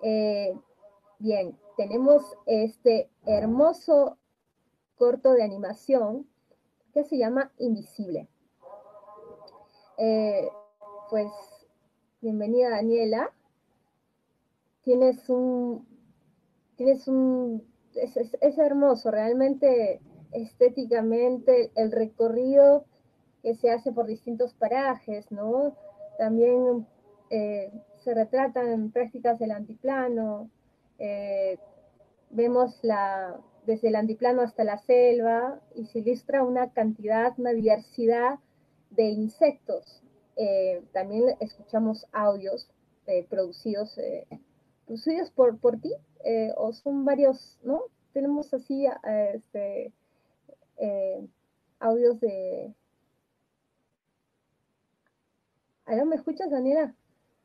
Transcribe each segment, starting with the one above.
Eh, Bien, tenemos este hermoso corto de animación que se llama Invisible. Eh, pues, bienvenida Daniela. Tienes un, tienes un, es hermoso, realmente estéticamente el recorrido que se hace por distintos parajes, ¿no? También se retratan prácticas del antiplano, eh, vemos desde el antiplano hasta la selva y se ilustra una cantidad, una diversidad de insectos. También escuchamos audios producidos, producidos por ti, o son varios, ¿no? Tenemos así eh, audios de... ¿Aló, me escuchas, Daniela?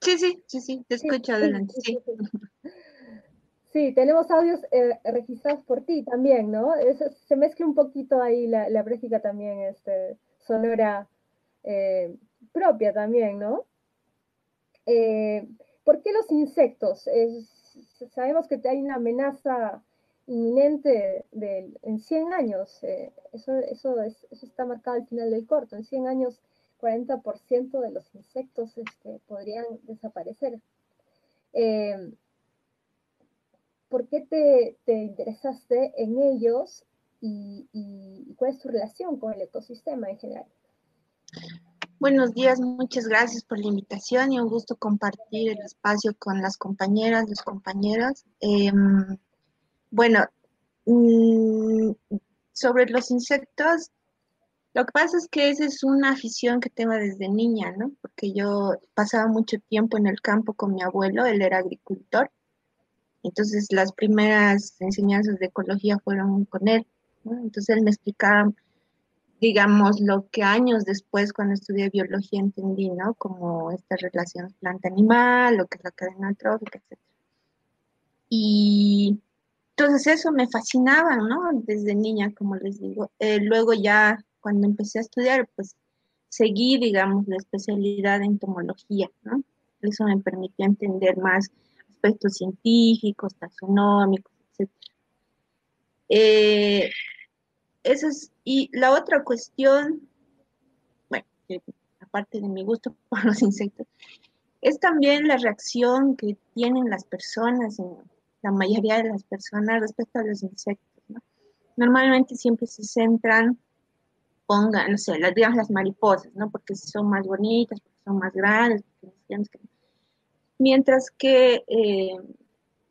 Sí, sí, sí, sí, te Sí, escucho sí, adelante, sí, sí, sí. sí. Sí, tenemos audios registrados por ti también, ¿no? Se mezcla un poquito ahí la práctica también sonora eh, propia también, ¿no? Eh, ¿Por qué los insectos? Sabemos que hay una amenaza inminente en 100 años. Eso está marcado al final del corto. En 100 años, 40% de los insectos podrían desaparecer. Eh, ¿Por qué te interesaste en ellos y cuál es tu relación con el ecosistema en general? Buenos días, muchas gracias por la invitación y un gusto compartir el espacio con las compañeras, los compañeros. Bueno, mm, sobre los insectos, lo que pasa es que esa es una afición que tengo desde niña, ¿no? Porque yo pasaba mucho tiempo en el campo con mi abuelo, él era agricultor, entonces las primeras enseñanzas de ecología fueron con él, ¿no? Entonces él me explicaba, digamos, lo que años después, cuando estudié biología, entendí, ¿no? Como esta relación planta-animal, lo que es la cadena trófica, etc. Y entonces eso me fascinaba, ¿no? Desde niña, como les digo. Luego ya, cuando empecé a estudiar, pues seguí, digamos, la especialidad en entomología, ¿no? Eso me permitió entender más aspectos científicos, taxonómicos, etc. Eh, y la otra cuestión, bueno, aparte de mi gusto por los insectos, es también la reacción que tienen las personas, la mayoría de las personas respecto a los insectos, ¿no? Normalmente siempre se centran, pongan, no sé, digamos las mariposas, ¿no? Porque son más bonitas, porque son más grandes, mientras que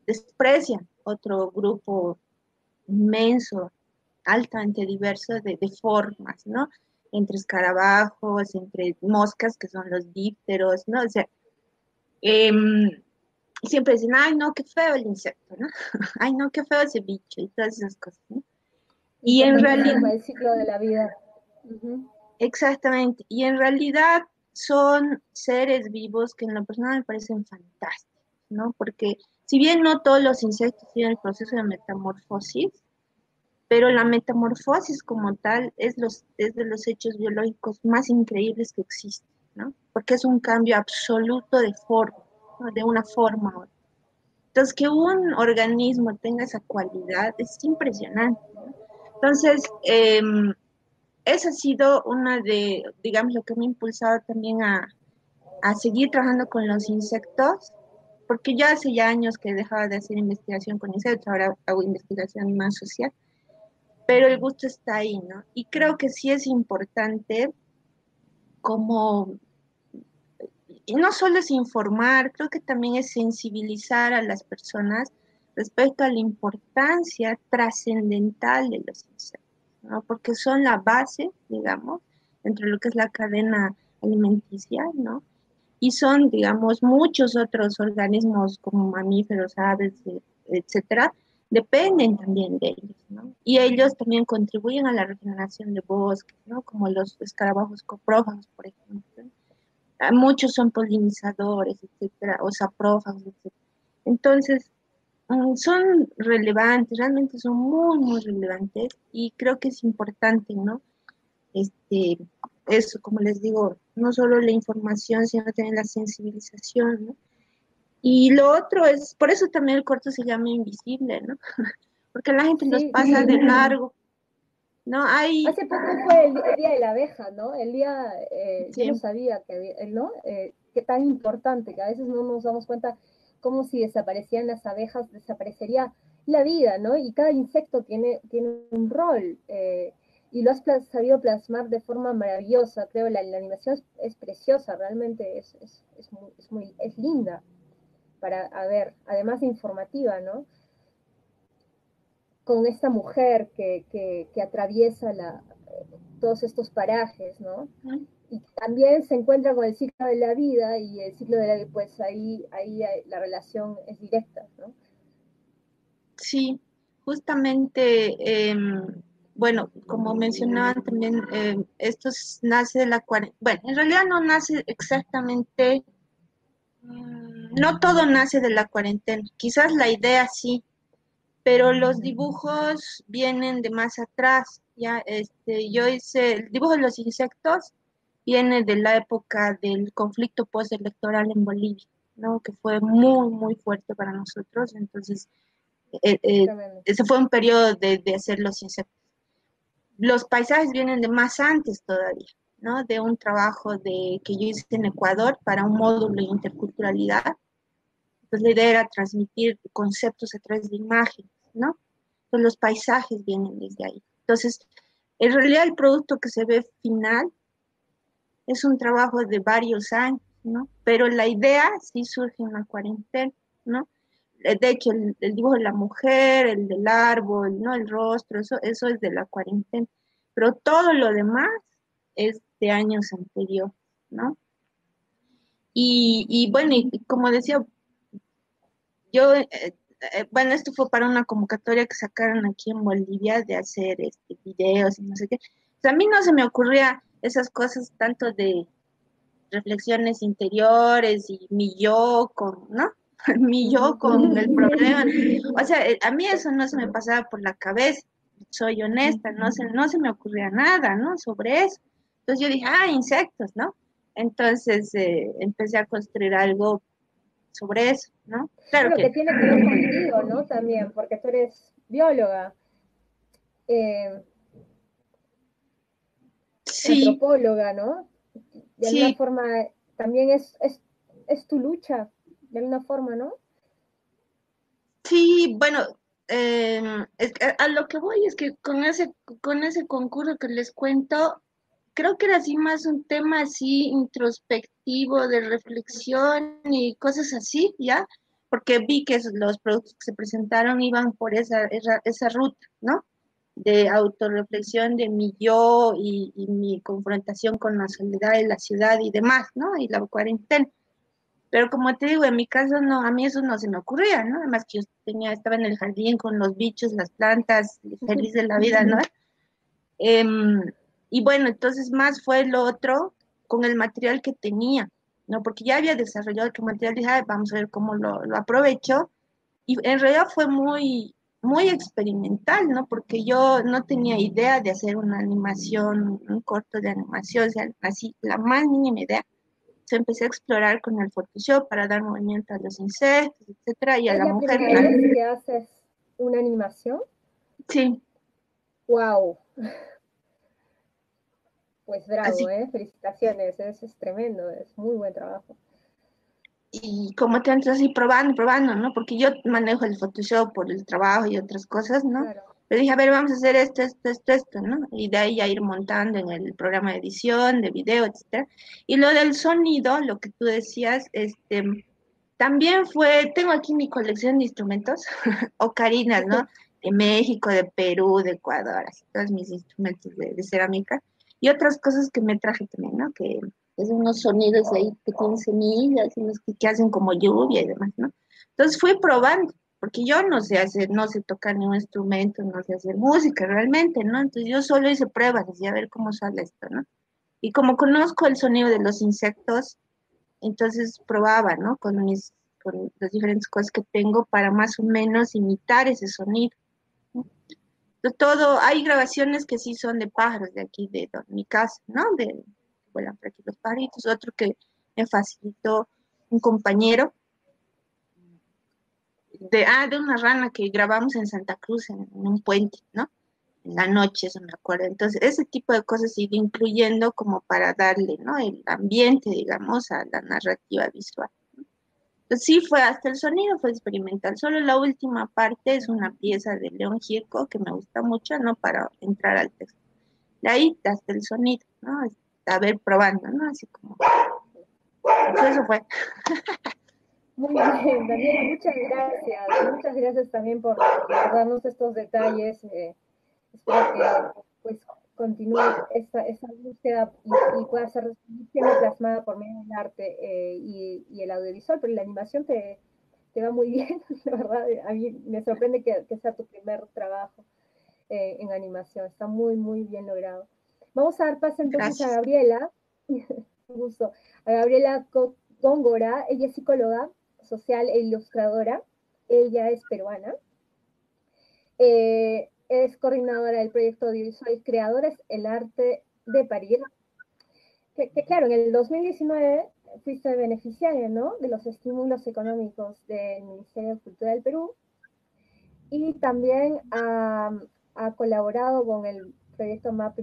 desprecian otro grupo inmenso, altamente diverso de formas, ¿no? Entre escarabajos, entre moscas, que son los dípteros, ¿no? O sea, em, siempre dicen, ay, no, qué feo el insecto, ¿no? Ay, no, qué feo ese bicho y todas esas cosas, ¿no? Y Y en realidad, pertenecen al ciclo de la vida. Ujú. exactamente, y en realidad son seres vivos que en lo personal me parecen fantásticos, ¿no? Porque si bien no todos los insectos tienen el proceso de metamorfosis, pero la metamorfosis como tal es de los hechos biológicos más increíbles que existen, ¿no? Porque es un cambio absoluto de forma, ¿no? De una forma a otra. Entonces, que un organismo tenga esa cualidad es impresionante, ¿no? Entonces, esa ha sido una de, digamos, lo que me ha impulsado también a seguir trabajando con los insectos, porque ya hace ya años que he dejado de hacer investigación con insectos, ahora hago investigación más social, pero el gusto está ahí, ¿no? Y creo que sí es importante como, y no solo es informar, creo que también es sensibilizar a las personas respecto a la importancia trascendental de los insectos, ¿no? Porque son la base, digamos, dentro de lo que es la cadena alimenticia, ¿no? Y son, digamos, muchos otros organismos como mamíferos, aves, etcétera, dependen también de ellos, ¿no? Y ellos también contribuyen a la regeneración de bosques, ¿no? Como los escarabajos coprófagos, por ejemplo. Muchos son polinizadores, etcétera, o saprófagos, etcétera. Entonces, son relevantes, realmente son muy, muy relevantes y creo que es importante, ¿no? Este, eso, como les digo, no solo la información, sino también la sensibilización, ¿no? Y lo otro es, por eso también el corto se llama Invisible, ¿no? Porque la gente los Sí, pasa de largo, ¿no? Hay, hace poco fue el Día de la Abeja, ¿no? El día, yo no sí, sabía que había, ¿no? Qué tan importante, que a veces no nos damos cuenta como si desaparecieran las abejas, desaparecería la vida, ¿no? Y cada insecto tiene un rol, y lo has sabido plasmar de forma maravillosa, creo, la animación es preciosa, realmente es linda para a ver, además de informativa, ¿no? Con esta mujer que atraviesa todos estos parajes, ¿no? ¿no? Y también se encuentra con el ciclo de la vida y el ciclo de la vida, pues ahí la relación es directa, ¿no? Sí, justamente, bueno, como mencionaban también, nace de la cuarentena, bueno, en realidad no nace exactamente, no todo nace de la cuarentena, quizás la idea sí, pero los dibujos vienen de más atrás, ya, yo hice, el dibujo de los insectos viene de la época del conflicto postelectoral en Bolivia, ¿no? Que fue muy, muy fuerte para nosotros, entonces Tremendo. ese fue un periodo de hacer los insectos. Los paisajes vienen de más antes todavía, ¿no? De un trabajo que yo hice en Ecuador para un módulo de interculturalidad. Entonces la idea era transmitir conceptos a través de imágenes, ¿no? Entonces los paisajes vienen desde ahí. Entonces, en realidad el producto que se ve final es un trabajo de varios años, ¿no? Pero la idea sí surge en la cuarentena, ¿no? De hecho, el dibujo de la mujer, el del árbol, ¿no? El rostro, eso es de la cuarentena. Pero todo lo demás es de años anteriores, ¿no? Y bueno, y como decía, yo, bueno, esto fue para una convocatoria que sacaron aquí en Bolivia de hacer videos y no sé qué. O sea, a mí no se me ocurría esas cosas tanto de reflexiones interiores y mi yo con, ¿no? Mi yo con el problema. O sea, a mí eso no se me pasaba por la cabeza, soy honesta, no se me ocurría nada, ¿no? Sobre eso. Entonces yo dije, insectos, ¿no? Entonces empecé a construir algo sobre eso, ¿no? Claro Bueno, que que tiene que ver contigo, ¿no? También, porque tú eres bióloga, eh, sí, antropóloga, ¿no? De alguna sí, forma también es tu lucha, de alguna forma, ¿no? sí, bueno, es que a lo que voy es que con ese concurso que les cuento, creo que era así más un tema así introspectivo de reflexión y cosas así, ¿ya? Porque vi que los productos que se presentaron iban por esa ruta, ¿no? De autorreflexión de mi yo y mi confrontación con la soledad de la ciudad y demás, ¿no? Y la cuarentena. Pero como te digo, en mi caso no, a mí eso no se me ocurría, ¿no? Además que yo estaba en el jardín con los bichos, las plantas, feliz de la vida, ¿no? Em, y bueno, entonces más fue lo otro con el material que tenía, ¿no? Porque ya había desarrollado otro material, dije, "Ay, vamos a ver cómo lo aprovecho". Y en realidad fue muy, muy experimental, ¿no? Porque yo no tenía idea de hacer una animación, un corto de animación, o sea, así, la más mínima idea. Se empecé a explorar con el Photoshop para dar movimiento a los insectos, etcétera, y a ¿Es la la mujer. primera vez que haces una animación? Sí, ¡Wow! Pues bravo, así. ¿eh? Felicitaciones, es tremendo, es muy buen trabajo. Y como te entras así probando, probando, ¿no? Porque yo manejo el Photoshop por el trabajo y otras cosas, ¿no? Claro. Pero dije, a ver, vamos a hacer esto, ¿no? Y de ahí ya ir montando en el programa de edición, de video, etcétera. Y lo del sonido, lo que tú decías, también fue, tengo aquí mi colección de instrumentos, ocarinas, ¿no? De México, de Perú, de Ecuador, así, todos mis instrumentos de cerámica. Y otras cosas que me traje también, ¿no? Que es unos sonidos ahí que tienen semillas y unos que hacen como lluvia y demás, ¿no? Entonces fui probando, porque yo no sé hacer, no sé tocar ningún instrumento, no sé hacer música realmente, ¿no? Entonces yo solo hice pruebas, así a ver cómo sale esto, ¿no? Y como conozco el sonido de los insectos, entonces probaba, ¿no? Con las diferentes cosas que tengo para más o menos imitar ese sonido, ¿no? Todo, hay grabaciones que sí son de pájaros de aquí, de mi casa, ¿no? Vuelan por aquí los pajaritos, otro que me facilitó un compañero, de una rana que grabamos en Santa Cruz, en un puente, ¿no? En la noche, eso me acuerdo. Entonces, ese tipo de cosas he ido incluyendo como para darle, ¿no? El ambiente, digamos, a la narrativa visual. Pues sí, fue hasta el sonido, fue experimental. Solo la última parte es una pieza de León Gieco que me gusta mucho, ¿no? Para entrar al texto. De ahí hasta el sonido, ¿no? A ver, probando, ¿no? Así como, eso fue. Muy bien, Daniela, muchas gracias. Muchas gracias también por darnos estos detalles. Espero que pues continúe esta búsqueda y pueda ser siendo plasmada por medio del arte y el audiovisual, pero la animación te va muy bien, la verdad. A mí me sorprende que sea tu primer trabajo en animación. Está muy, muy bien logrado. Vamos a dar paso entonces a Gracias. Gabriela. Un gusto. A Gabriela Góngora. Ella es psicóloga social e ilustradora. Ella es peruana. Es coordinadora del proyecto audiovisual Creadores, el arte de parir. Que claro, en el 2019 fuiste beneficiaria, ¿no? De los estímulos económicos del Ministerio de Cultura del Perú y también ha colaborado con el proyecto MAP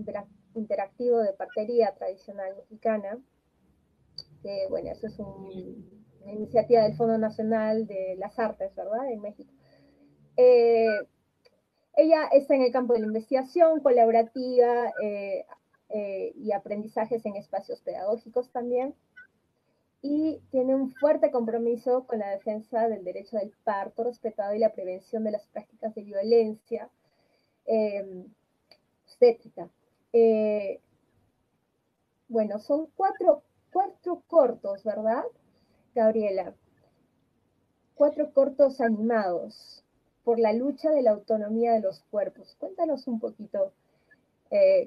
interactivo de partería tradicional mexicana, que bueno, eso es una iniciativa del Fondo Nacional de las Artes, ¿verdad? En México. Ella está en el campo de la investigación colaborativa y aprendizajes en espacios pedagógicos también, y tiene un fuerte compromiso con la defensa del derecho del parto respetado y la prevención de las prácticas de violencia obstétrica. Bueno, son cuatro cortos, ¿verdad, Gabriela? Cuatro cortos animados por la lucha de la autonomía de los cuerpos. Cuéntanos un poquito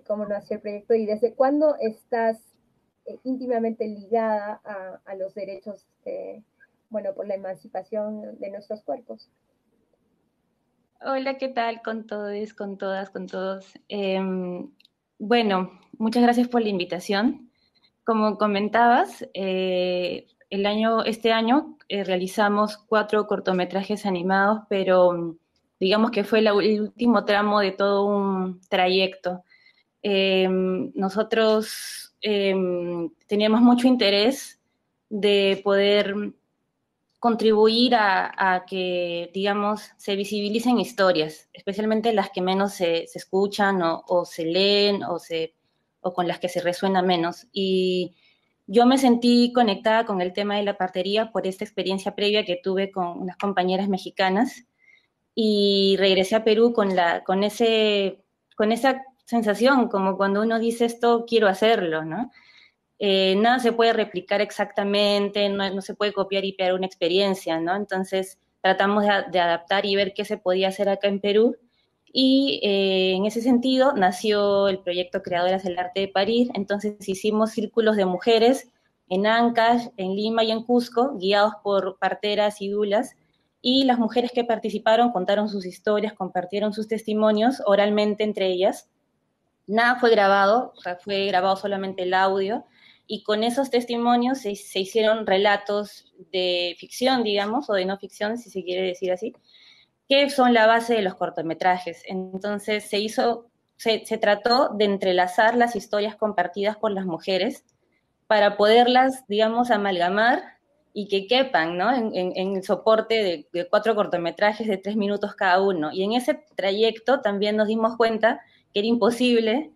cómo nació el proyecto y desde cuándo estás íntimamente ligada a los derechos, bueno, por la emancipación de nuestros cuerpos. Hola, ¿qué tal con todos, con todas, con todos? Bueno, muchas gracias por la invitación. Como comentabas, este año realizamos 4 cortometrajes animados, pero digamos que fue el último tramo de todo un trayecto. Nosotros teníamos mucho interés de poder contribuir a que, digamos, se visibilicen historias, especialmente las que menos se escuchan o se leen o con las que se resuena menos. Y yo me sentí conectada con el tema de la partería por esta experiencia previa que tuve con unas compañeras mexicanas y regresé a Perú con esa sensación, como cuando uno dice esto, quiero hacerlo, ¿no? Nada se puede replicar exactamente, no se puede copiar y pegar una experiencia, ¿no? Entonces tratamos de adaptar y ver qué se podía hacer acá en Perú. Y en ese sentido nació el proyecto Creadoras del Arte de Parir. Entonces hicimos círculos de mujeres en Ancash, en Lima y en Cusco, guiados por parteras y dulas. Y las mujeres que participaron contaron sus historias, compartieron sus testimonios oralmente entre ellas. Nada fue grabado, o sea, fue grabado solamente el audio, y con esos testimonios se hicieron relatos de ficción, digamos, o de no ficción, si se quiere decir así, que son la base de los cortometrajes. Entonces se trató de entrelazar las historias compartidas por las mujeres para poderlas, digamos, amalgamar y que quepan, ¿no? En el soporte de 4 cortometrajes de 3 minutos cada uno. Y en ese trayecto también nos dimos cuenta que era imposible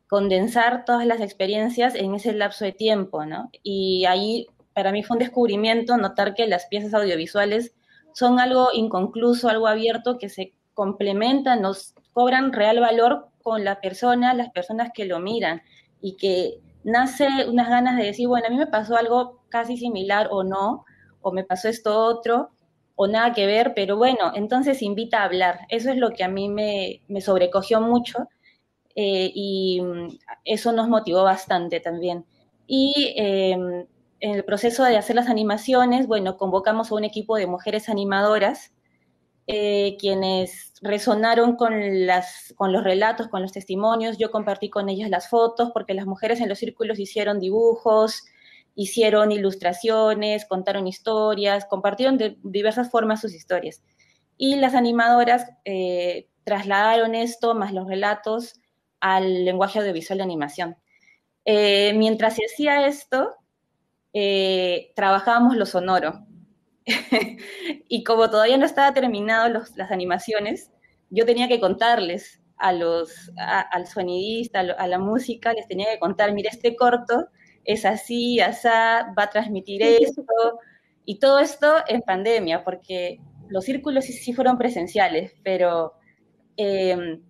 condensar todas las experiencias en ese lapso de tiempo, ¿no? Y ahí para mí fue un descubrimiento notar que las piezas audiovisuales son algo inconcluso, algo abierto, que se complementan, nos cobran real valor con la persona, las personas que lo miran, y que nace unas ganas de decir, bueno, a mí me pasó algo casi similar o no, o me pasó esto otro, o nada que ver, pero bueno, entonces invita a hablar. Eso es lo que a mí me sobrecogió mucho, y eso nos motivó bastante también. Y en el proceso de hacer las animaciones, bueno, convocamos a un equipo de mujeres animadoras, quienes resonaron con los relatos, con los testimonios. Yo compartí con ellas las fotos, porque las mujeres en los círculos hicieron dibujos, hicieron ilustraciones, contaron historias, compartieron de diversas formas sus historias. Y las animadoras trasladaron esto, más los relatos, al lenguaje audiovisual de animación. Mientras se hacía esto, trabajábamos lo sonoro. Y como todavía no estaba terminado las animaciones, yo tenía que contarles al sonidista, a la música, les tenía que contar, mira, este corto es así, asá, va a transmitir esto, y todo esto en pandemia, porque los círculos sí fueron presenciales, pero... ¿En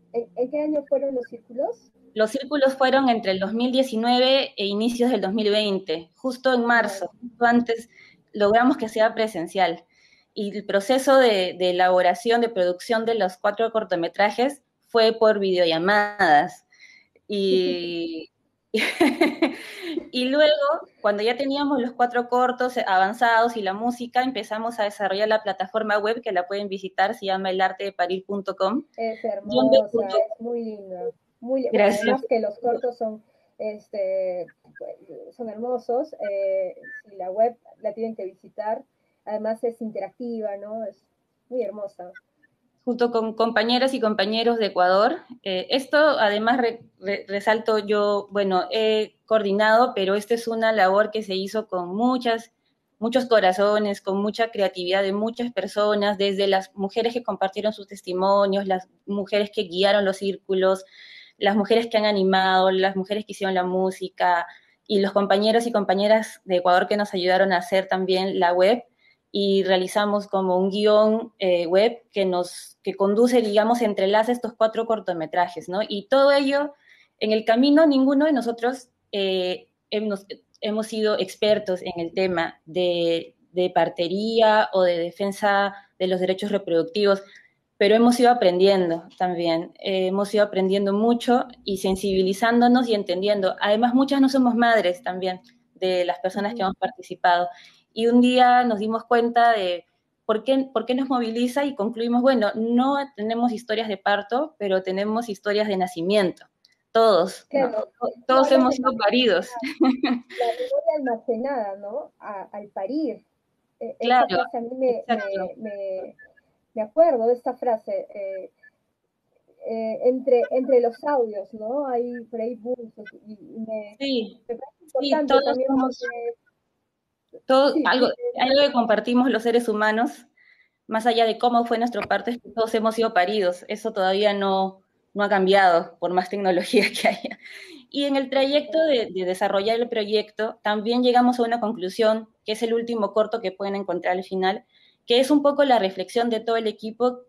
qué año fueron los círculos? Los círculos fueron entre el 2019 e inicios del 2020, justo en marzo, justo antes logramos que sea presencial. Y el proceso de elaboración, de producción de los 4 cortometrajes fue por videollamadas. Y, y luego, cuando ya teníamos los 4 cortos avanzados y la música, empezamos a desarrollar la plataforma web que la pueden visitar, se llama elartedeparir.com. Es hermosa, es muy linda. Muy, Gracias. Además que los cortos son hermosos. Si la web la tienen que visitar, además es interactiva, ¿no? Es muy hermosa. Junto con compañeras y compañeros de Ecuador. Esto, además, resalto yo, bueno, he coordinado, pero esta es una labor que se hizo con muchos corazones, con mucha creatividad de muchas personas, desde las mujeres que compartieron sus testimonios, las mujeres que guiaron los círculos, las mujeres que han animado, las mujeres que hicieron la música, y los compañeros y compañeras de Ecuador que nos ayudaron a hacer también la web, y realizamos como un guión web que conduce, digamos, entrelaza estos 4 cortometrajes, ¿no? Y todo ello, en el camino, ninguno de nosotros hemos sido expertos en el tema de partería o de defensa de los derechos reproductivos, pero hemos ido aprendiendo también, hemos ido aprendiendo mucho y sensibilizándonos y entendiendo. Además, muchas no somos madres también de las personas que hemos participado. Y un día nos dimos cuenta de por qué nos moviliza y concluimos, bueno, no tenemos historias de parto, pero tenemos historias de nacimiento. Todos, claro, ¿no? Todos hemos sido paridos. La memoria almacenada, ¿no? Al parir. Claro, Esa frase a mí me acuerdo de esta frase. Entre los audios, ¿no? Hay por ahí buzos y sí, me parece sí, importante todos también somos... porque Todo, algo que compartimos los seres humanos, más allá de cómo fue nuestro parto, es que todos hemos sido paridos. Eso todavía no ha cambiado, por más tecnología que haya. Y en el trayecto de desarrollar el proyecto, también llegamos a una conclusión, que es el último corto que pueden encontrar al final, que es un poco la reflexión de todo el equipo.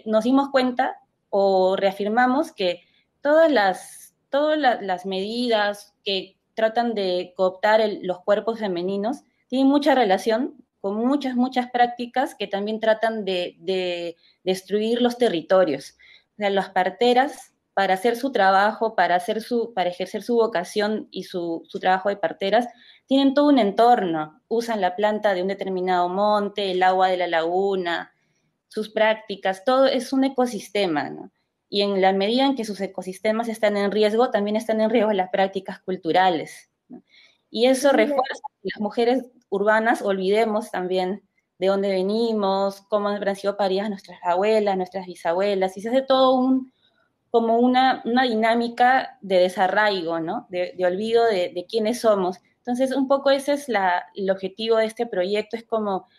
Nos dimos cuenta o reafirmamos que todas las medidas que tratan de cooptar los cuerpos femeninos tienen mucha relación con muchas prácticas que también tratan de destruir los territorios. O sea, las parteras, para hacer su trabajo, para ejercer su vocación y su trabajo de parteras, tienen todo un entorno. Usan la planta de un determinado monte, el agua de la laguna, sus prácticas, todo es un ecosistema, ¿no? Y en la medida en que sus ecosistemas están en riesgo, también están en riesgo las prácticas culturales, ¿no? Y eso refuerza que las mujeres urbanas olvidemos también de dónde venimos, cómo han sido paridas nuestras abuelas, nuestras bisabuelas, y se hace todo como una dinámica de desarraigo, ¿no? De olvido de quiénes somos. Entonces, un poco ese es el objetivo de este proyecto, es como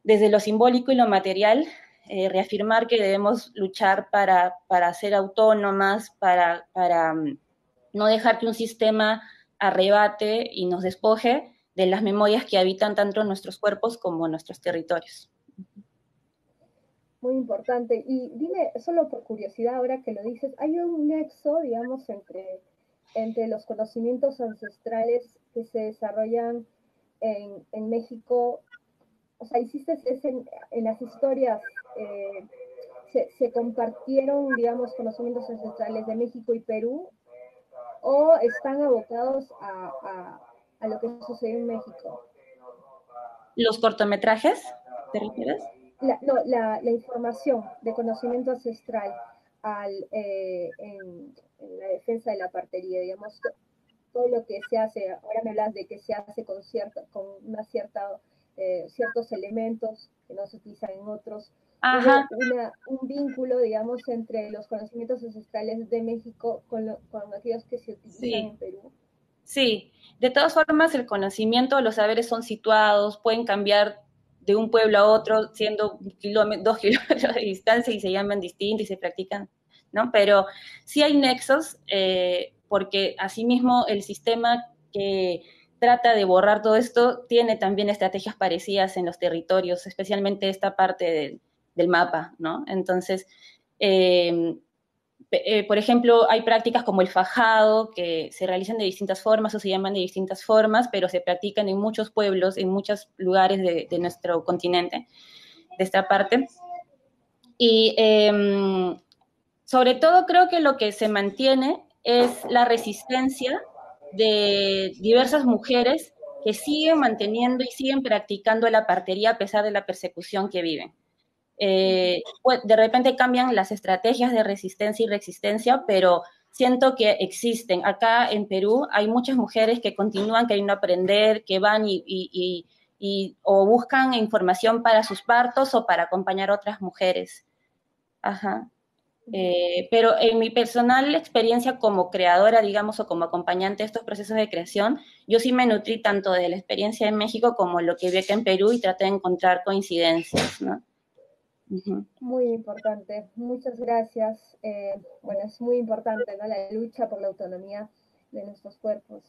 desde lo simbólico y lo material, reafirmar que debemos luchar para ser autónomas, para no dejar que un sistema arrebate y nos despoje de las memorias que habitan tanto nuestros cuerpos como nuestros territorios. Muy importante. Y dime, solo por curiosidad, ahora que lo dices, ¿hay un nexo, digamos, entre los conocimientos ancestrales que se desarrollan en México? O sea, hiciste en las historias, se compartieron, digamos, conocimientos ancestrales de México y Perú, o están abocados a lo que sucedió en México? ¿Los cortometrajes, te refieres? La información de conocimiento ancestral en la defensa de la partería, digamos, todo lo que se hace, ahora me hablas de que se hace con una cierta, ciertos elementos que no se utilizan en otros, Ajá, hubo un vínculo, digamos, entre los conocimientos ancestrales de México con aquellos que se utilizan en sí, Perú. sí. De todas formas, el conocimiento, los saberes son situados, pueden cambiar de un pueblo a otro, siendo 2 kilómetros de distancia y se llaman distintos y se practican, ¿no? Pero sí hay nexos, porque asimismo el sistema que trata de borrar todo esto tiene también estrategias parecidas en los territorios, especialmente esta parte del mapa, ¿no? Entonces, eh, por ejemplo, hay prácticas como el fajado, que se realizan de distintas formas o se llaman de distintas formas, pero se practican en muchos pueblos, en muchos lugares de nuestro continente, de esta parte. Y sobre todo creo que lo que se mantiene es la resistencia de diversas mujeres que siguen manteniendo y siguen practicando la partería a pesar de la persecución que viven. De repente cambian las estrategias de resistencia y resistencia, pero siento que existen. Acá en Perú hay muchas mujeres que continúan queriendo aprender, que van o buscan información para sus partos o para acompañar a otras mujeres. Ajá. Pero en mi personal experiencia como creadora, digamos, o como acompañante de estos procesos de creación, yo sí me nutrí tanto de la experiencia en México como lo que vi acá en Perú y traté de encontrar coincidencias, ¿no? Uh-huh. Muy importante, muchas gracias. Bueno, es muy importante, ¿no? La lucha por la autonomía de nuestros cuerpos.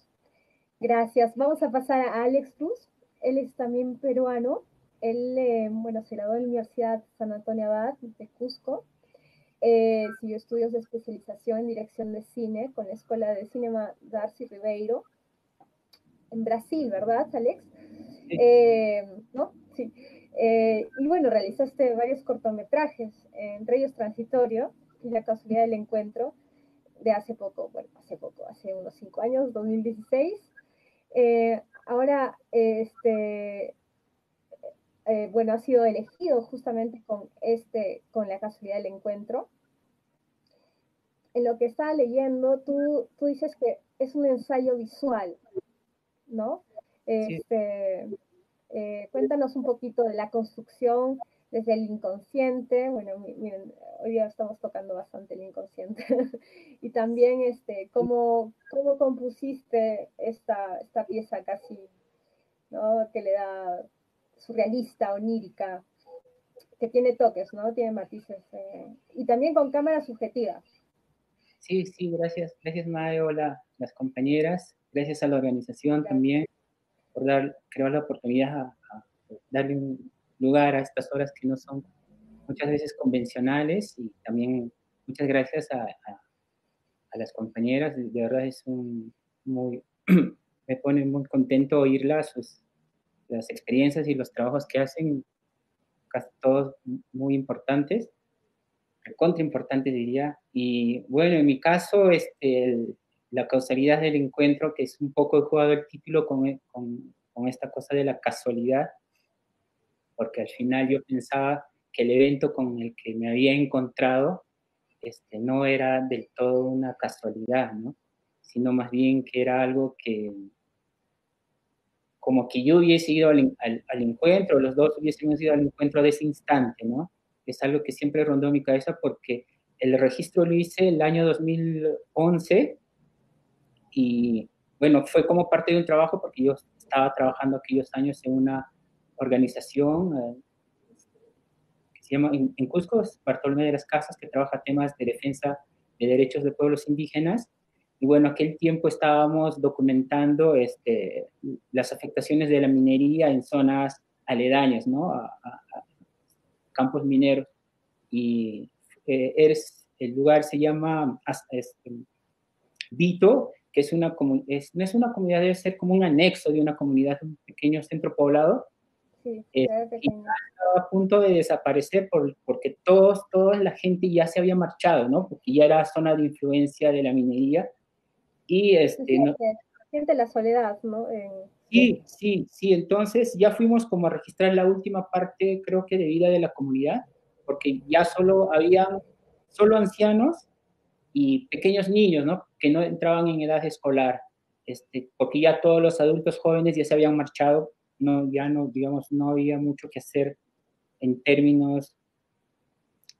Gracias. Vamos a pasar a Alex Cruz. Él es también peruano. Él, bueno, se graduó en la Universidad San Antonio Abad de Cusco. Siguió estudios de especialización en dirección de cine con la Escuela de Cinema Darcy Ribeiro en Brasil, ¿verdad, Alex? Sí. ¿No? Sí. Y bueno, realizaste varios cortometrajes, entre ellos Transitorio y La casualidad del encuentro, de hace poco, hace unos 5 años, 2016. Ahora, bueno, ha sido elegido justamente con La casualidad del encuentro. En lo que estaba leyendo, tú dices que es un ensayo visual, ¿no? Sí. Cuéntanos un poquito de la construcción desde el inconsciente. Bueno, miren, hoy día estamos tocando bastante el inconsciente. Y también cómo compusiste esta pieza casi, ¿no? Que le da surrealista, onírica, que tiene toques, ¿no? Tiene matices. Y también con cámara subjetiva. Sí, gracias, Mae, hola, las compañeras, gracias a la organización Gracias. también por crear la oportunidad a darle un lugar a estas horas que no son muchas veces convencionales, y también muchas gracias a las compañeras, de verdad es me pone muy contento oírlas, las experiencias y los trabajos que hacen, casi todos muy importantes, contra importantes diría. Y bueno, en mi caso, la causalidad del encuentro, que es un poco, he jugado el título con esta cosa de la casualidad, porque al final yo pensaba que el evento con el que me había encontrado no era del todo una casualidad, ¿no? Sino más bien que era algo que, como que yo hubiese ido al encuentro, los dos hubiésemos ido al encuentro de ese instante, ¿no? Es algo que siempre rondó mi cabeza porque el registro lo hice el año 2011 y, bueno, fue como parte de un trabajo porque yo estaba trabajando aquellos años en una organización que se llama en Cusco, Bartolomé de las Casas, que trabaja temas de defensa de derechos de pueblos indígenas. Y bueno, aquel tiempo estábamos documentando las afectaciones de la minería en zonas aledañas, ¿no? A campos mineros. Y el lugar se llama Vito, que no es una comunidad, debe ser como un anexo de una comunidad, un pequeño centro poblado. Sí, Estaba a punto de desaparecer porque toda la gente ya se había marchado, ¿no? Porque ya era zona de influencia de la minería. Y siente la soledad, ¿no? sí, entonces ya fuimos como a registrar la última parte, creo que de vida de la comunidad, porque ya había solo ancianos y pequeños niños, ¿no? Que no entraban en edad escolar. porque ya todos los adultos jóvenes ya se habían marchado, ya no, digamos, no había mucho que hacer en términos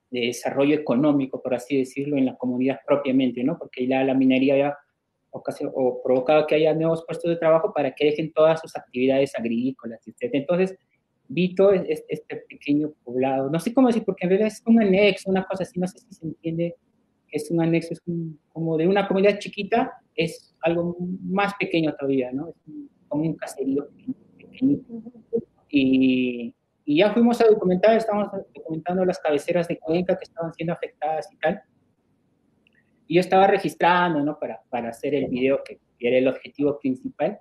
de desarrollo económico, por así decirlo, en la comunidad propiamente, ¿no? Porque ya la minería ya provocaba que haya nuevos puestos de trabajo para que dejen todas sus actividades agrícolas, etc. Entonces, Vito es este pequeño poblado, no sé cómo decir, porque en realidad es un anexo, una cosa así, no sé si se entiende que es un anexo, es como de una comunidad chiquita, es algo más pequeño todavía, ¿no? Es como un caserío pequeñito. Y ya fuimos a documentar, estamos documentando las cabeceras de Cuenca que estaban siendo afectadas y tal. Y yo estaba registrando, ¿no? Para hacer el video que era el objetivo principal.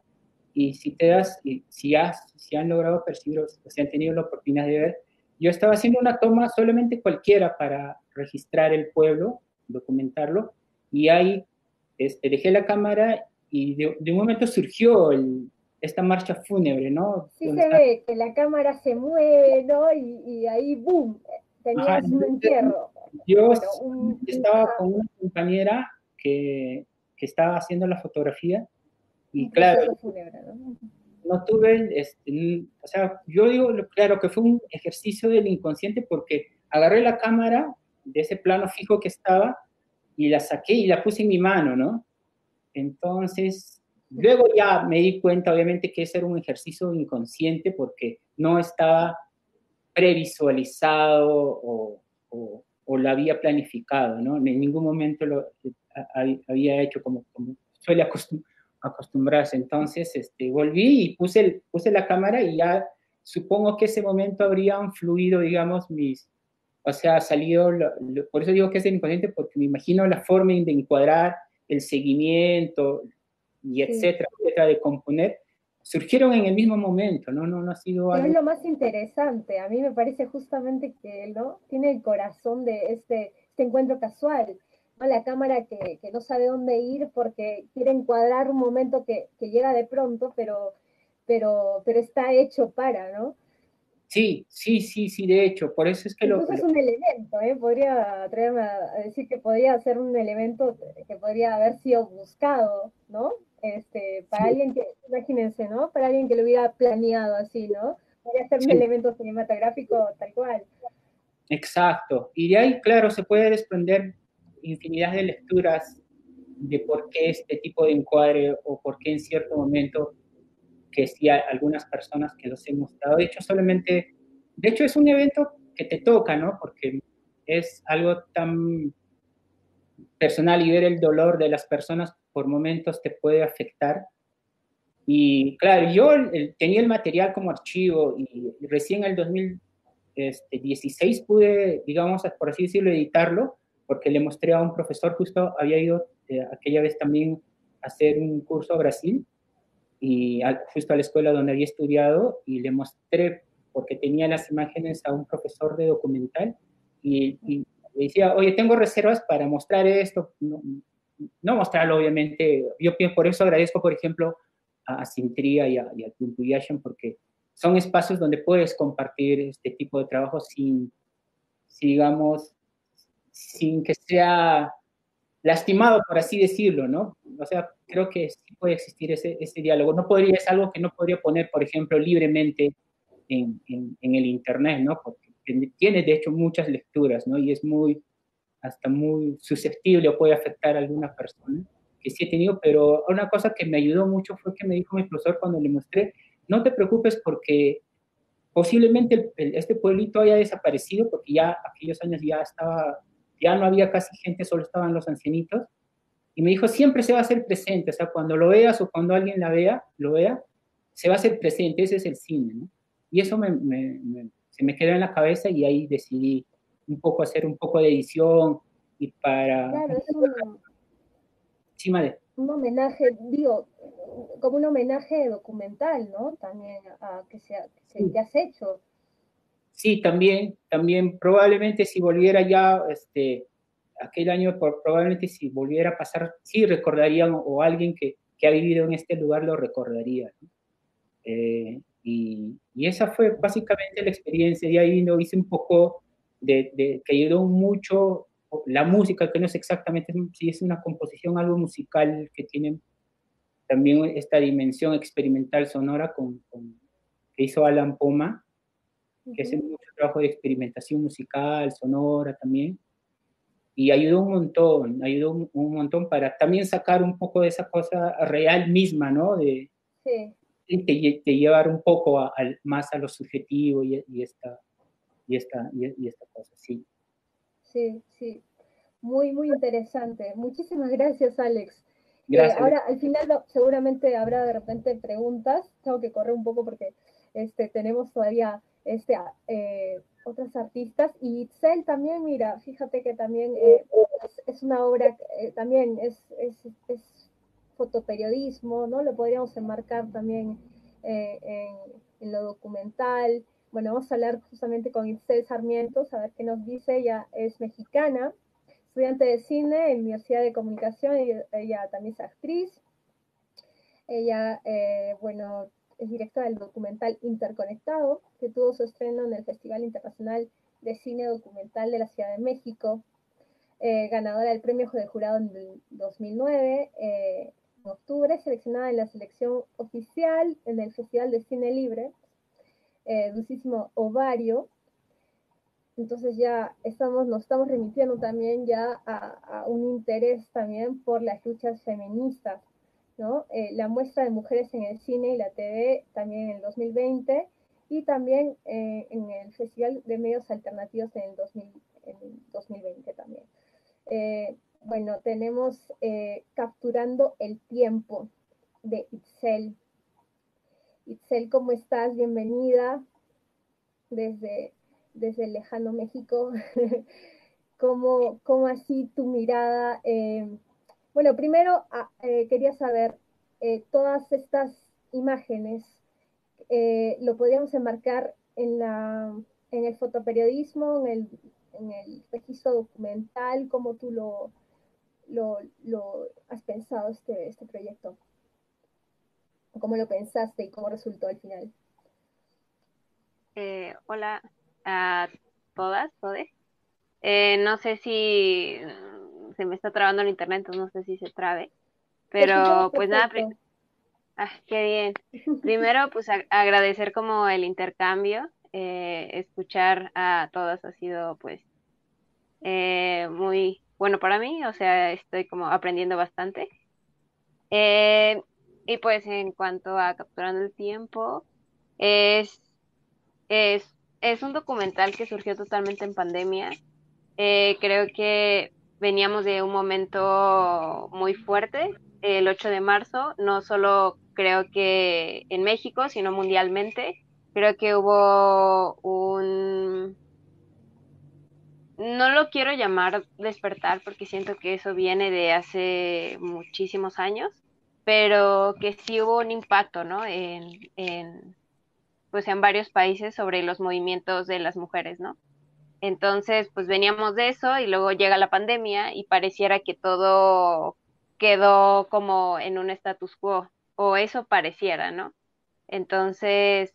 Y si te das, si han logrado percibir o si han tenido la oportunidad de ver, yo estaba haciendo una toma solamente cualquiera para registrar el pueblo, documentarlo, y ahí dejé la cámara y de un momento surgió esta marcha fúnebre, ¿no? Sí se ve que la cámara se mueve, ¿no? Y ahí, ¡boom!, tenías un entierro. Yo estaba con una compañera que estaba haciendo la fotografía y claro, fúnebre, no tuve, o sea, yo digo, claro que fue un ejercicio del inconsciente porque agarré la cámara de ese plano fijo que estaba y la saqué y la puse en mi mano, ¿no? Entonces, luego ya me di cuenta, obviamente, que ese era un ejercicio inconsciente porque no estaba previsualizado o lo había planificado, ¿no? En ningún momento lo había hecho como suele acostumbrarse. Entonces, volví y puse la cámara y ya supongo que ese momento habrían fluido, digamos, o sea, salido, por eso digo que es el inconsciente, porque me imagino la forma de encuadrar, el seguimiento y etcétera, etcétera, de componer, surgieron en el mismo momento, no ha sido algo... Es lo más interesante, a mí me parece justamente que él, ¿no?, tiene el corazón de este encuentro casual, ¿no? La cámara que no sabe dónde ir porque quiere encuadrar un momento que llega de pronto, pero está hecho para, ¿no? Sí, de hecho, por eso es que incluso es un elemento, podría atreverme a decir que podría ser un elemento que podría haber sido buscado, ¿no? Para alguien que, imagínense, ¿no? Para alguien que lo hubiera planeado así, ¿no? Podría ser un elemento cinematográfico tal cual. Exacto. Y de ahí, claro, se puede desprender infinidad de lecturas de por qué este tipo de encuadre o por qué en cierto momento que sí hay algunas personas que los hemos dado. De hecho es un evento que te toca, ¿no? Porque es algo tan personal y ver el dolor de las personas por momentos te puede afectar. Y claro, yo tenía el material como archivo y recién en el 2016 pude, digamos, por así decirlo, editarlo, porque le mostré a un profesor, justo había ido aquella vez también a hacer un curso a Brasil, y justo a la escuela donde había estudiado, y le mostré, porque tenía las imágenes a un profesor de documental, y le decía, oye, tengo reservas para mostrar esto, no mostrarlo obviamente, por eso agradezco, por ejemplo, a Sintría y a Tuntuyashan, porque son espacios donde puedes compartir este tipo de trabajo digamos, sin que sea lastimado, por así decirlo, ¿no? O sea, creo que sí puede existir ese diálogo. Es algo que no podría poner, por ejemplo, libremente en el Internet, ¿no? Porque tiene, de hecho, muchas lecturas, ¿no? Y es hasta muy susceptible o puede afectar a alguna persona, que sí he tenido, pero una cosa que me ayudó mucho fue que me dijo mi profesor cuando le mostré, no te preocupes porque posiblemente este pueblito haya desaparecido porque ya aquellos años ya no había casi gente, solo estaban los ancianitos, y me dijo, siempre se va a hacer presente, o sea, cuando lo veas o cuando alguien lo vea, se va a hacer presente, ese es el cine, ¿no? Y eso se me quedó en la cabeza y ahí decidí hacer un poco de edición y para... Claro, es un homenaje, digo, como un homenaje documental, ¿no? También a que has hecho. Sí, también probablemente si volviera ya, aquel año, probablemente si volviera a pasar, sí recordarían, o alguien que ha vivido en este lugar lo recordaría, ¿no? Y esa fue básicamente la experiencia. De ahí lo hice un poco que ayudó mucho la música, que no es exactamente si es una composición, algo musical que tiene también esta dimensión experimental sonora que hizo Alan Poma, que hace mucho trabajo de experimentación musical, sonora también, y ayudó un montón para también sacar un poco de esa cosa real misma, ¿no? Sí. De llevar un poco más a lo subjetivo y esta cosa, sí. Sí, sí. Muy, muy interesante. Muchísimas gracias, Alex. Gracias. Ahora, al final seguramente habrá de repente preguntas. Tengo que correr un poco porque tenemos todavía otras artistas. Y Itzel también, mira, fíjate que también es una obra, también es fotoperiodismo, ¿no? Lo podríamos enmarcar también en lo documental. Bueno, vamos a hablar justamente con Itzel Sarmiento, a ver qué nos dice. Ella es mexicana, estudiante de cine en Universidad de Comunicación, ella también es actriz. Ella, bueno, es directora del documental Interconectado, que tuvo su estreno en el Festival Internacional de Cine Documental de la Ciudad de México, ganadora del premio de jurado en el 2009, en octubre, seleccionada en la selección oficial en el Festival de Cine Libre, Dulcísimo Ovario. Entonces ya nos estamos remitiendo también ya a un interés también por las luchas feministas, ¿no? La muestra de mujeres en el cine y la TV también en el 2020 y también en el Festival de Medios Alternativos en el 2020 también. Bueno, tenemos Capturando el Tiempo de Itzel. Itzel, ¿cómo estás? Bienvenida desde el lejano México. ¿Cómo así tu mirada? Bueno, primero quería saber, todas estas imágenes, ¿lo podríamos enmarcar en el fotoperiodismo, en el registro documental? ¿Cómo tú lo has pensado este proyecto? ¿Cómo lo pensaste y cómo resultó al final? Hola a todas, todes. No sé si se me está trabando el internet, entonces no sé si se trabe. Pero pues nada, qué bien. Primero, pues agradecer como el intercambio, escuchar a todas ha sido pues muy bueno para mí, o sea, estoy como aprendiendo bastante. Eh, y pues en cuanto a Capturando el Tiempo, es, es, es un documental que surgió totalmente en pandemia. Creo que veníamos de un momento muy fuerte, el 8 de marzo, no solo creo que en México, sino mundialmente. Creo que hubo no lo quiero llamar despertar porque siento que eso viene de hace muchísimos años, pero que sí hubo un impacto, ¿no? Pues en varios países sobre los movimientos de las mujeres, ¿no? Entonces, pues veníamos de eso y luego llega la pandemia y pareciera que todo quedó como en un status quo, o eso pareciera, ¿no? Entonces,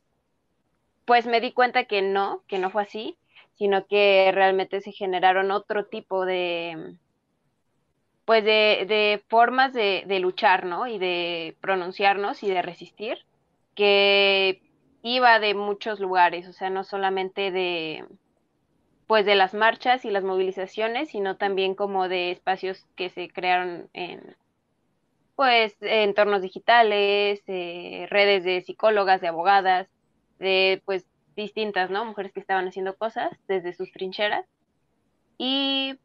pues me di cuenta que no fue así, sino que realmente se generaron otro tipo pues de formas de luchar, ¿no? Y de pronunciarnos y de resistir, que iba de muchos lugares, o sea, no solamente pues de las marchas y las movilizaciones, sino también como de espacios que se crearon en, pues, entornos digitales, redes de psicólogas, de abogadas, de, pues, distintas, ¿no? Mujeres que estaban haciendo cosas desde sus trincheras. Y,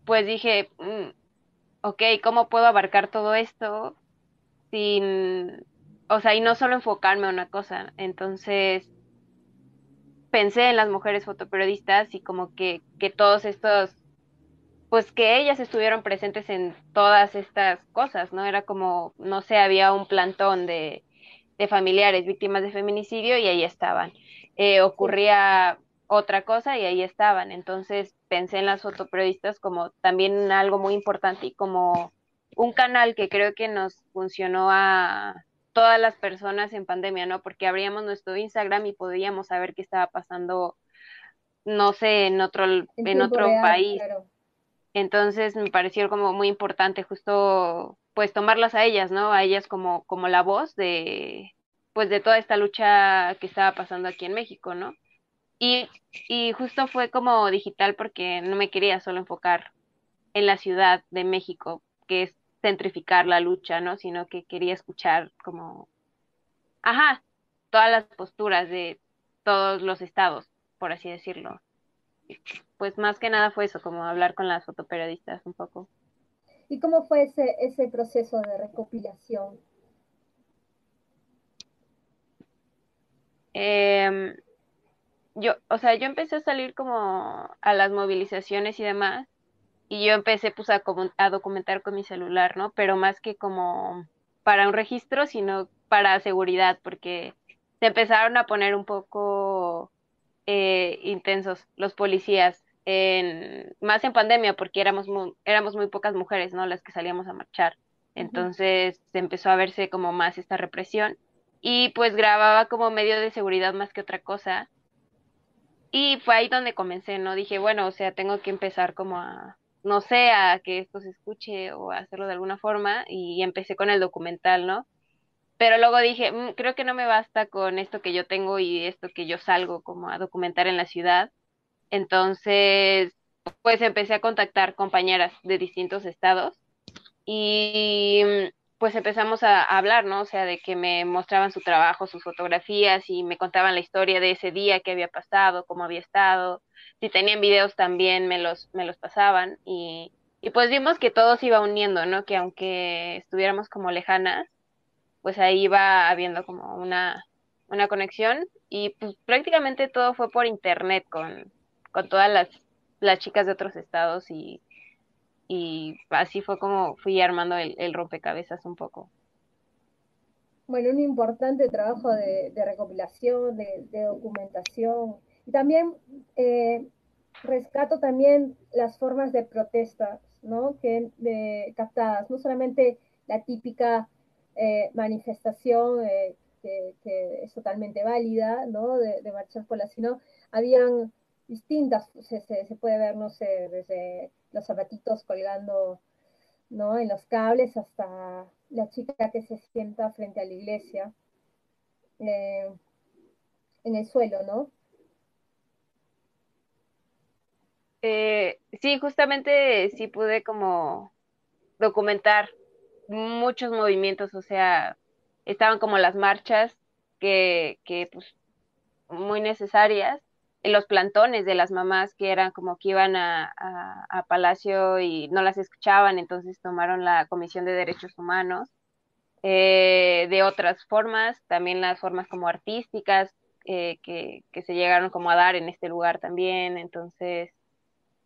pues, dije, ok, ¿cómo puedo abarcar todo esto sin, o sea, y no solo enfocarme a una cosa? Entonces, pensé en las mujeres fotoperiodistas y como que todos estos pues que ellas estuvieron presentes en todas estas cosas, ¿no? Era como, no sé, había un plantón de familiares víctimas de feminicidio y ahí estaban. Sí. Ocurría otra cosa y ahí estaban. Entonces pensé en las fotoperiodistas como también algo muy importante y como un canal que creo que nos funcionó a todas las personas en pandemia, ¿no? Porque abríamos nuestro Instagram y podíamos saber qué estaba pasando, no sé, En en tiempo otro real, país. claro. Entonces me pareció como muy importante justo pues tomarlas a ellas, ¿no? A ellas como la voz de, pues de toda esta lucha que estaba pasando aquí en México, ¿no? Y, y justo fue como digital porque no me quería solo enfocar en la Ciudad de México, que es centrificar la lucha, ¿no? Sino que quería escuchar como, ajá, todas las posturas de todos los estados, por así decirlo. Pues más que nada fue eso, como hablar con las fotoperiodistas un poco. ¿Y cómo fue ese proceso de recopilación? Em, o sea, yo empecé a salir como a las movilizaciones y demás, y yo empecé pues a documentar con mi celular, ¿no? Pero más que como para un registro, sino para seguridad, porque se empezaron a poner un poco intensos los policías, más en pandemia, porque éramos muy pocas mujeres, ¿no? Las que salíamos a marchar. Ujú. Entonces se empezó a verse como más esta represión y pues grababa como medio de seguridad más que otra cosa. Y fue ahí donde comencé, ¿no? Dije, bueno, o sea, tengo que empezar como a, no sé, a que esto se escuche o a hacerlo de alguna forma y empecé con el documental, ¿no? Pero luego dije, creo que no me basta con esto que yo tengo y esto que yo salgo como a documentar en la ciudad. Entonces, pues empecé a contactar compañeras de distintos estados y pues empezamos a hablar, ¿no? O sea, de que me mostraban su trabajo, sus fotografías y me contaban la historia de ese día que había pasado, cómo había estado. Si tenían videos también me los pasaban y pues vimos que todo se iba uniendo, ¿no? Que aunque estuviéramos como lejanas, pues ahí iba habiendo como una conexión y pues prácticamente todo fue por internet con todas las chicas de otros estados y así fue como fui armando el rompecabezas un poco. Bueno, un importante trabajo de recopilación, de documentación. Y también rescato también las formas de protesta, ¿no? Captadas, no solamente la típica manifestación que es totalmente válida, ¿no? De marchar por la, sino habían distintas, se puede ver, no sé, desde los zapatitos colgando, ¿no? En los cables hasta la chica que se sienta frente a la iglesia, eh, en el suelo, ¿no? Sí, justamente sí pude como documentar muchos movimientos, o sea, estaban como las marchas que pues muy necesarias, en los plantones de las mamás que eran como que iban a Palacio y no las escuchaban, entonces tomaron la Comisión de Derechos Humanos. De otras formas, también las formas como artísticas que se llegaron como a dar en este lugar también, entonces,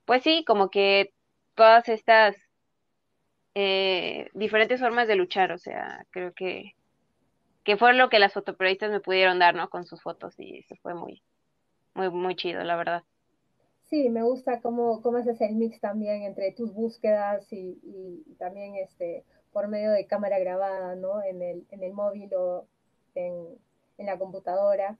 pues sí, como que todas estas diferentes formas de luchar, o sea, creo que fue lo que las fotoperiodistas me pudieron dar, ¿no? Con sus fotos y eso fue muy, muy, muy chido, la verdad. Sí, me gusta cómo haces el mix también entre tus búsquedas y también por medio de cámara grabada, ¿no? En el móvil o en, en la computadora.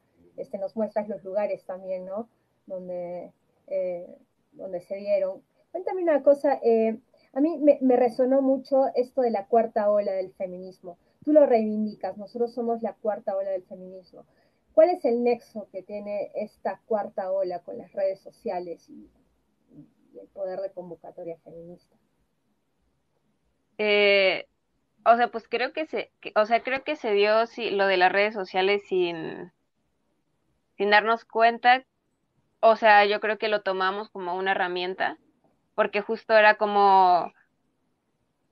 Nos muestras los lugares también, ¿no? Donde, eh, donde se dieron. Cuéntame una cosa, a mí me resonó mucho esto de la cuarta ola del feminismo. Tú lo reivindicas, nosotros somos la cuarta ola del feminismo. ¿Cuál es el nexo que tiene esta cuarta ola con las redes sociales y el poder de convocatoria feminista? Eh, o sea, pues creo o sea, creo que se dio sí, lo de las redes sociales sin darnos cuenta. O sea, yo creo que lo tomamos como una herramienta, porque justo era como,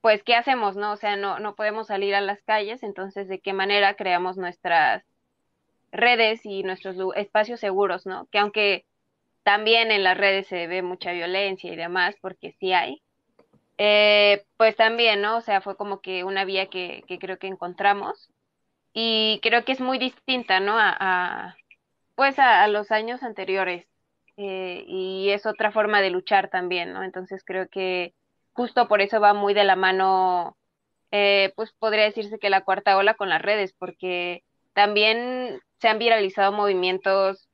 pues, ¿qué hacemos, no? O sea, no podemos salir a las calles, entonces, ¿de qué manera creamos nuestras redes y nuestros espacios seguros, ¿no? Que aunque también en las redes se ve mucha violencia y demás, porque sí hay, pues también, ¿no? O sea, fue como que una vía que creo que encontramos y creo que es muy distinta, ¿no? Pues a los años anteriores y es otra forma de luchar también, ¿no? Entonces creo que justo por eso va muy de la mano, pues podría decirse que la cuarta ola con las redes, porque también se han viralizado movimientos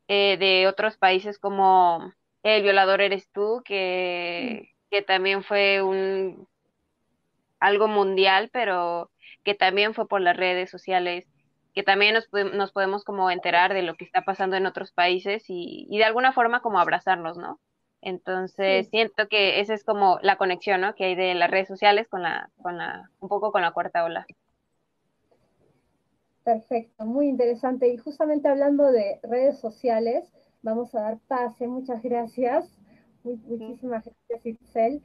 de otros países como El violador eres tú, que también fue algo mundial, pero que también fue por las redes sociales, que también nos podemos como enterar de lo que está pasando en otros países y de alguna forma como abrazarnos, ¿no? Entonces, Sí, siento que esa es como la conexión, ¿no? Que hay de las redes sociales un poco con la cuarta ola. perfecto, muy interesante. Y justamente hablando de redes sociales, vamos a dar pase, muchas gracias, Sí. muchísimas gracias, Itzel.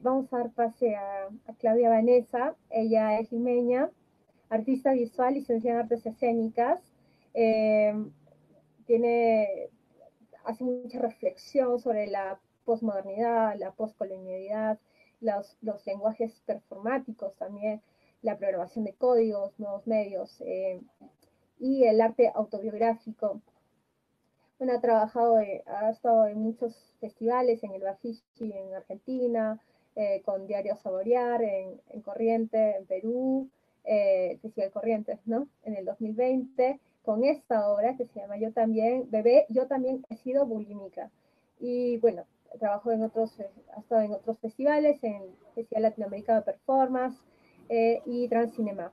Vamos a dar pase a Claudia Vanessa, ella es limeña, artista visual, licenciada en artes escénicas. Eh, tiene, hace mucha reflexión sobre la posmodernidad, la poscolonialidad, los lenguajes performáticos también, la programación de códigos, nuevos medios y el arte autobiográfico. Bueno, ha estado en muchos festivales, en el Bafisi en Argentina, con Diario Saborear, en Corriente, en Perú, Festival Corrientes, ¿no? En el 2020, con esta obra que se llama Yo también, Bebé, yo también he sido bulímica. Y bueno, ha estado en otros festivales, en el Festival Latinoamericano de Performance y Transcinema.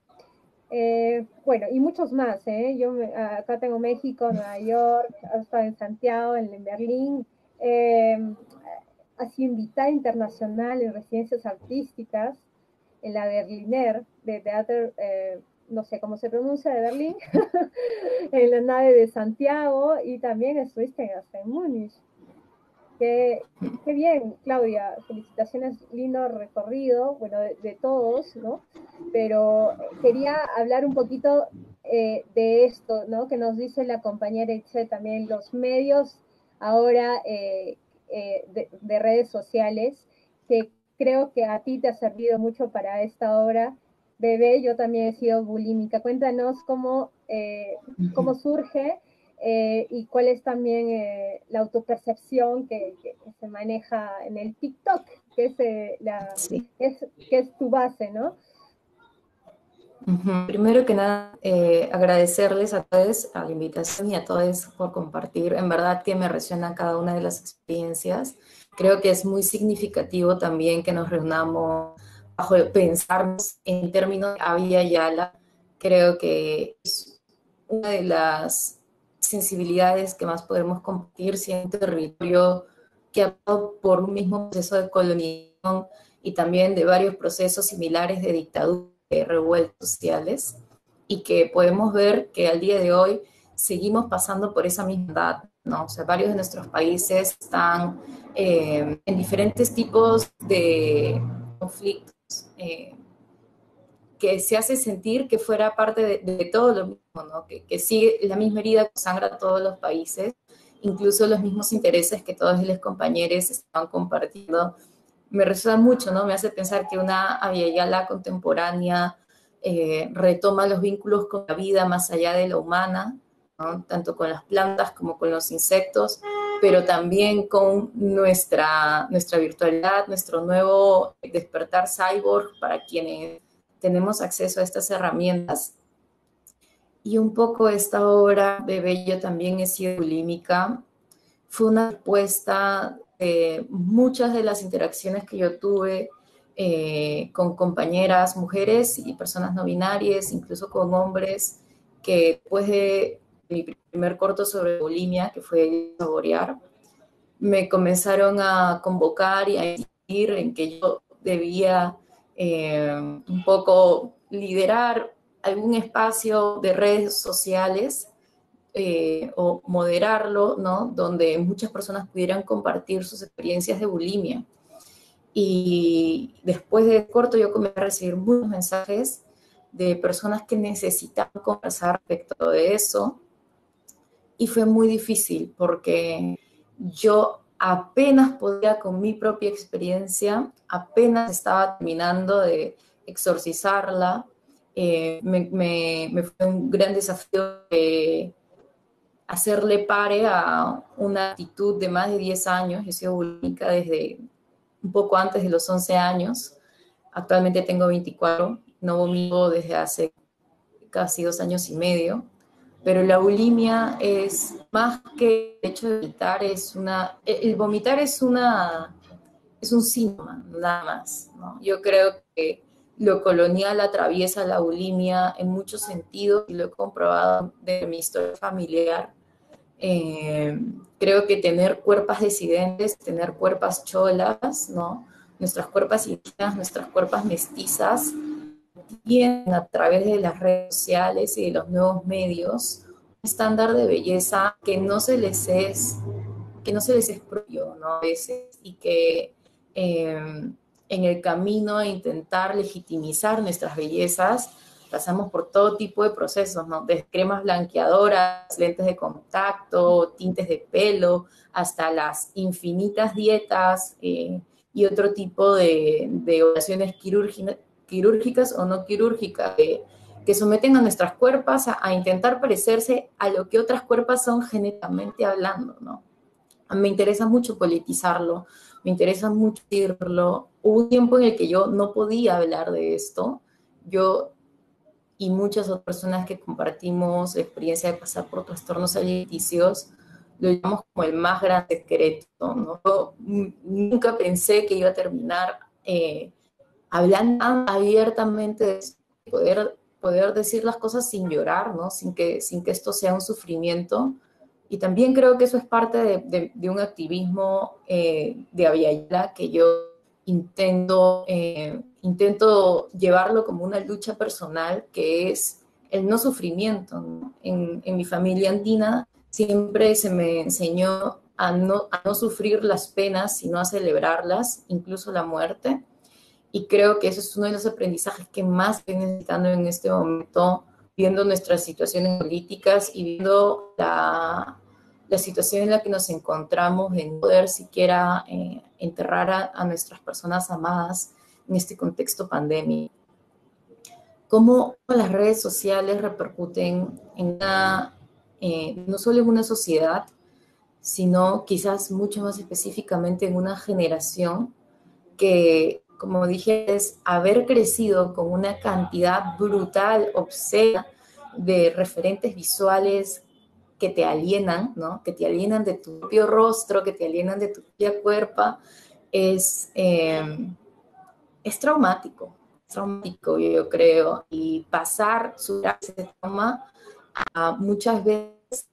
Bueno, y muchos más, ¿eh? Acá tengo México, Nueva York, he estado en Santiago, en Berlín, eh, ha sido invitada internacional en residencias artísticas, en la Berliner, de Theater, no sé cómo se pronuncia, de Berlín, en la nave de Santiago, y también estuviste hasta en Múnich. Qué bien, Claudia, felicitaciones, lindo recorrido, bueno, de todos, ¿no? Pero quería hablar un poquito de esto, ¿no? Que nos dice la compañera Itzel también, los medios ahora de redes sociales, que creo que a ti te ha servido mucho para esta obra. Bebé, yo también he sido bulímica. Cuéntanos cómo surge y cuál es también la autopercepción que se maneja en el TikTok, que es, Sí. que es tu base, ¿no? Primero que nada, agradecerles a todos a la invitación y a todos por compartir. En verdad que me resuena cada una de las experiencias. Creo que es muy significativo también que nos reunamos bajo pensarnos en términos de Abya Yala. Creo que es una de las sensibilidades que más podemos compartir, siendo un territorio que ha pasado por un mismo proceso de colonización y también de varios procesos similares de dictadura, revueltas sociales, y que podemos ver que al día de hoy seguimos pasando por esa misma edad, ¿no? O sea, varios de nuestros países están en diferentes tipos de conflictos que se hace sentir que fuera parte de todo lo mismo, ¿no? Que sigue la misma herida que sangra a todos los países, incluso los mismos intereses que todos los compañeros están compartiendo. Me resuena mucho, ¿no? Me hace pensar que una Abya Yala contemporánea retoma los vínculos con la vida más allá de la humana, ¿no? Tanto con las plantas como con los insectos, pero también con nuestra virtualidad, nuestro nuevo despertar cyborg para quienes tenemos acceso a estas herramientas. Y un poco esta obra, Bebé, yo también he sido bulímica, fue una respuesta de muchas de las interacciones que yo tuve con compañeras, mujeres y personas no binarias, incluso con hombres, que después de mi primer corto sobre bulimia, que fue Saborear, me comenzaron a convocar y a insistir en que yo debía un poco liderar algún espacio de redes sociales o moderarlo, ¿no? Donde muchas personas pudieran compartir sus experiencias de bulimia. Y después de corto yo comencé a recibir muchos mensajes de personas que necesitaban conversar respecto de eso, y fue muy difícil porque yo apenas podía con mi propia experiencia, apenas estaba terminando de exorcizarla. Me fue un gran desafío hacerle pare a una actitud de más de 10 años. Yo he sido bulímica desde un poco antes de los 11 años. Actualmente tengo 24, no vomito desde hace casi 2 años y medio. Pero la bulimia es más que el hecho de vomitar, el vomitar es un síntoma, nada más, ¿no? Yo creo que lo colonial atraviesa la bulimia en muchos sentidos, y lo he comprobado de mi historia familiar. Creo que tener cuerpas disidentes, tener cuerpas cholas, ¿no? Nuestras cuerpas indígenas, nuestras cuerpas mestizas, tienen a través de las redes sociales y de los nuevos medios un estándar de belleza que no se les es propio, ¿no? A veces, y que en el camino a intentar legitimizar nuestras bellezas, pasamos por todo tipo de procesos, ¿no? Desde cremas blanqueadoras, lentes de contacto, tintes de pelo, hasta las infinitas dietas y otro tipo de operaciones quirúrgicas o no quirúrgicas que someten a nuestras cuerpos a intentar parecerse a lo que otras cuerpos son genéticamente hablando, ¿no? Me interesa mucho politizarlo, me interesa mucho decirlo. Hubo un tiempo en el que yo no podía hablar de esto. Yo y muchas otras personas que compartimos la experiencia de pasar por trastornos alimenticios, lo llamamos como el más grande secreto, ¿no? Yo nunca pensé que iba a terminar hablando abiertamente de esto, poder decir las cosas sin llorar, ¿no? Sin que esto sea un sufrimiento. Y también creo que eso es parte de un activismo de Aviala que yo intento llevarlo como una lucha personal, que es el no sufrimiento, ¿no? En mi familia andina siempre se me enseñó a no sufrir las penas, sino a celebrarlas, incluso la muerte. Y creo que eso es uno de los aprendizajes que más estoy necesitando en este momento, viendo nuestras situaciones políticas y viendo la situación en la que nos encontramos, en poder siquiera enterrar a nuestras personas amadas en este contexto pandémico. Cómo las redes sociales repercuten no solo en una sociedad, sino quizás mucho más específicamente en una generación que, como dije, es haber crecido con una cantidad brutal, obscena, de referentes visuales que te alienan, ¿no? Que te alienan de tu propio rostro, que te alienan de tu propia cuerpo, es traumático, yo creo, y pasar su ese trauma muchas veces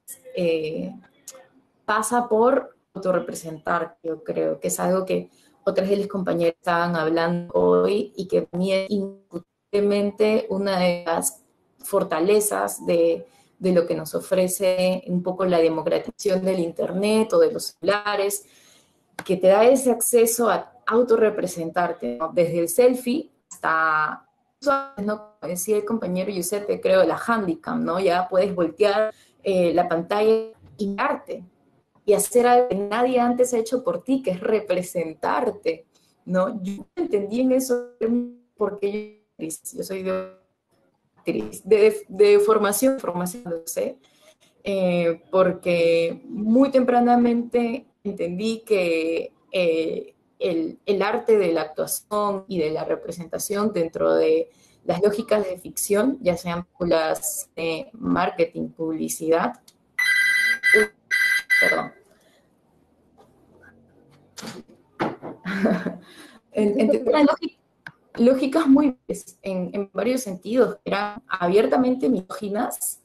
pasa por autorrepresentar, yo creo, que es algo que otras de las compañeras estaban hablando hoy y que para mí es indiscutiblemente una de las fortalezas de lo que nos ofrece un poco la democratización del Internet o de los celulares, que te da ese acceso a autorrepresentarte, ¿no? Desde el selfie hasta, ¿no? Como decía el compañero Giuseppe, creo, la handicam, ¿no? Ya puedes voltear la pantalla y mirarte y hacer algo que nadie antes ha hecho por ti, que es representarte, ¿no? Yo entendí en eso porque yo soy de formación, lo sé, porque muy tempranamente entendí que el arte de la actuación y de la representación dentro de las lógicas de ficción, ya sean las marketing, publicidad, perdón. Lógicas muy en varios sentidos, que eran abiertamente misóginas